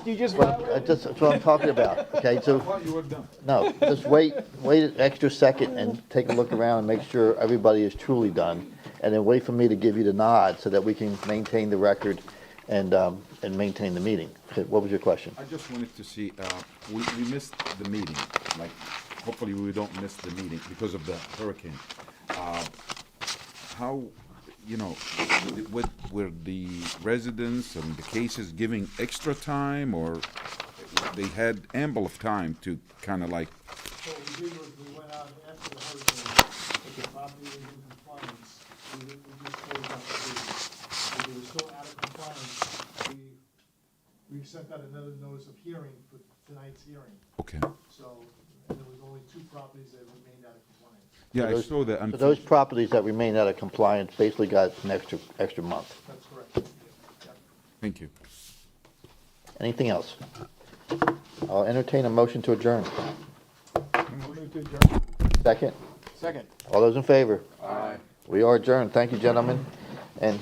You just. That's what I'm talking about. Okay, so. I thought you were done. No, just wait an extra second and take a look around and make sure everybody is truly done. And then wait for me to give you the nod so that we can maintain the record and maintain the meeting. Okay, what was your question? I just wanted to see, we missed the meeting, like, hopefully we don't miss the meeting because of the hurricane. How, were the residents and the cases giving extra time, or they had ample of time to kind of like? What we did was we went out after the hurricane, if the property was in compliance, we just closed out the case. If they were still out of compliance, we sent out another notice of hearing for tonight's hearing. Okay. So, and there was only 2 properties that remained out of compliance. Yeah, I saw that. So those properties that remain out of compliance basically got an extra month. That's correct. Thank you. Anything else? I'll entertain a motion to adjourn. Second? Second. All those in favor? Aye. We are adjourned. Thank you, gentlemen. And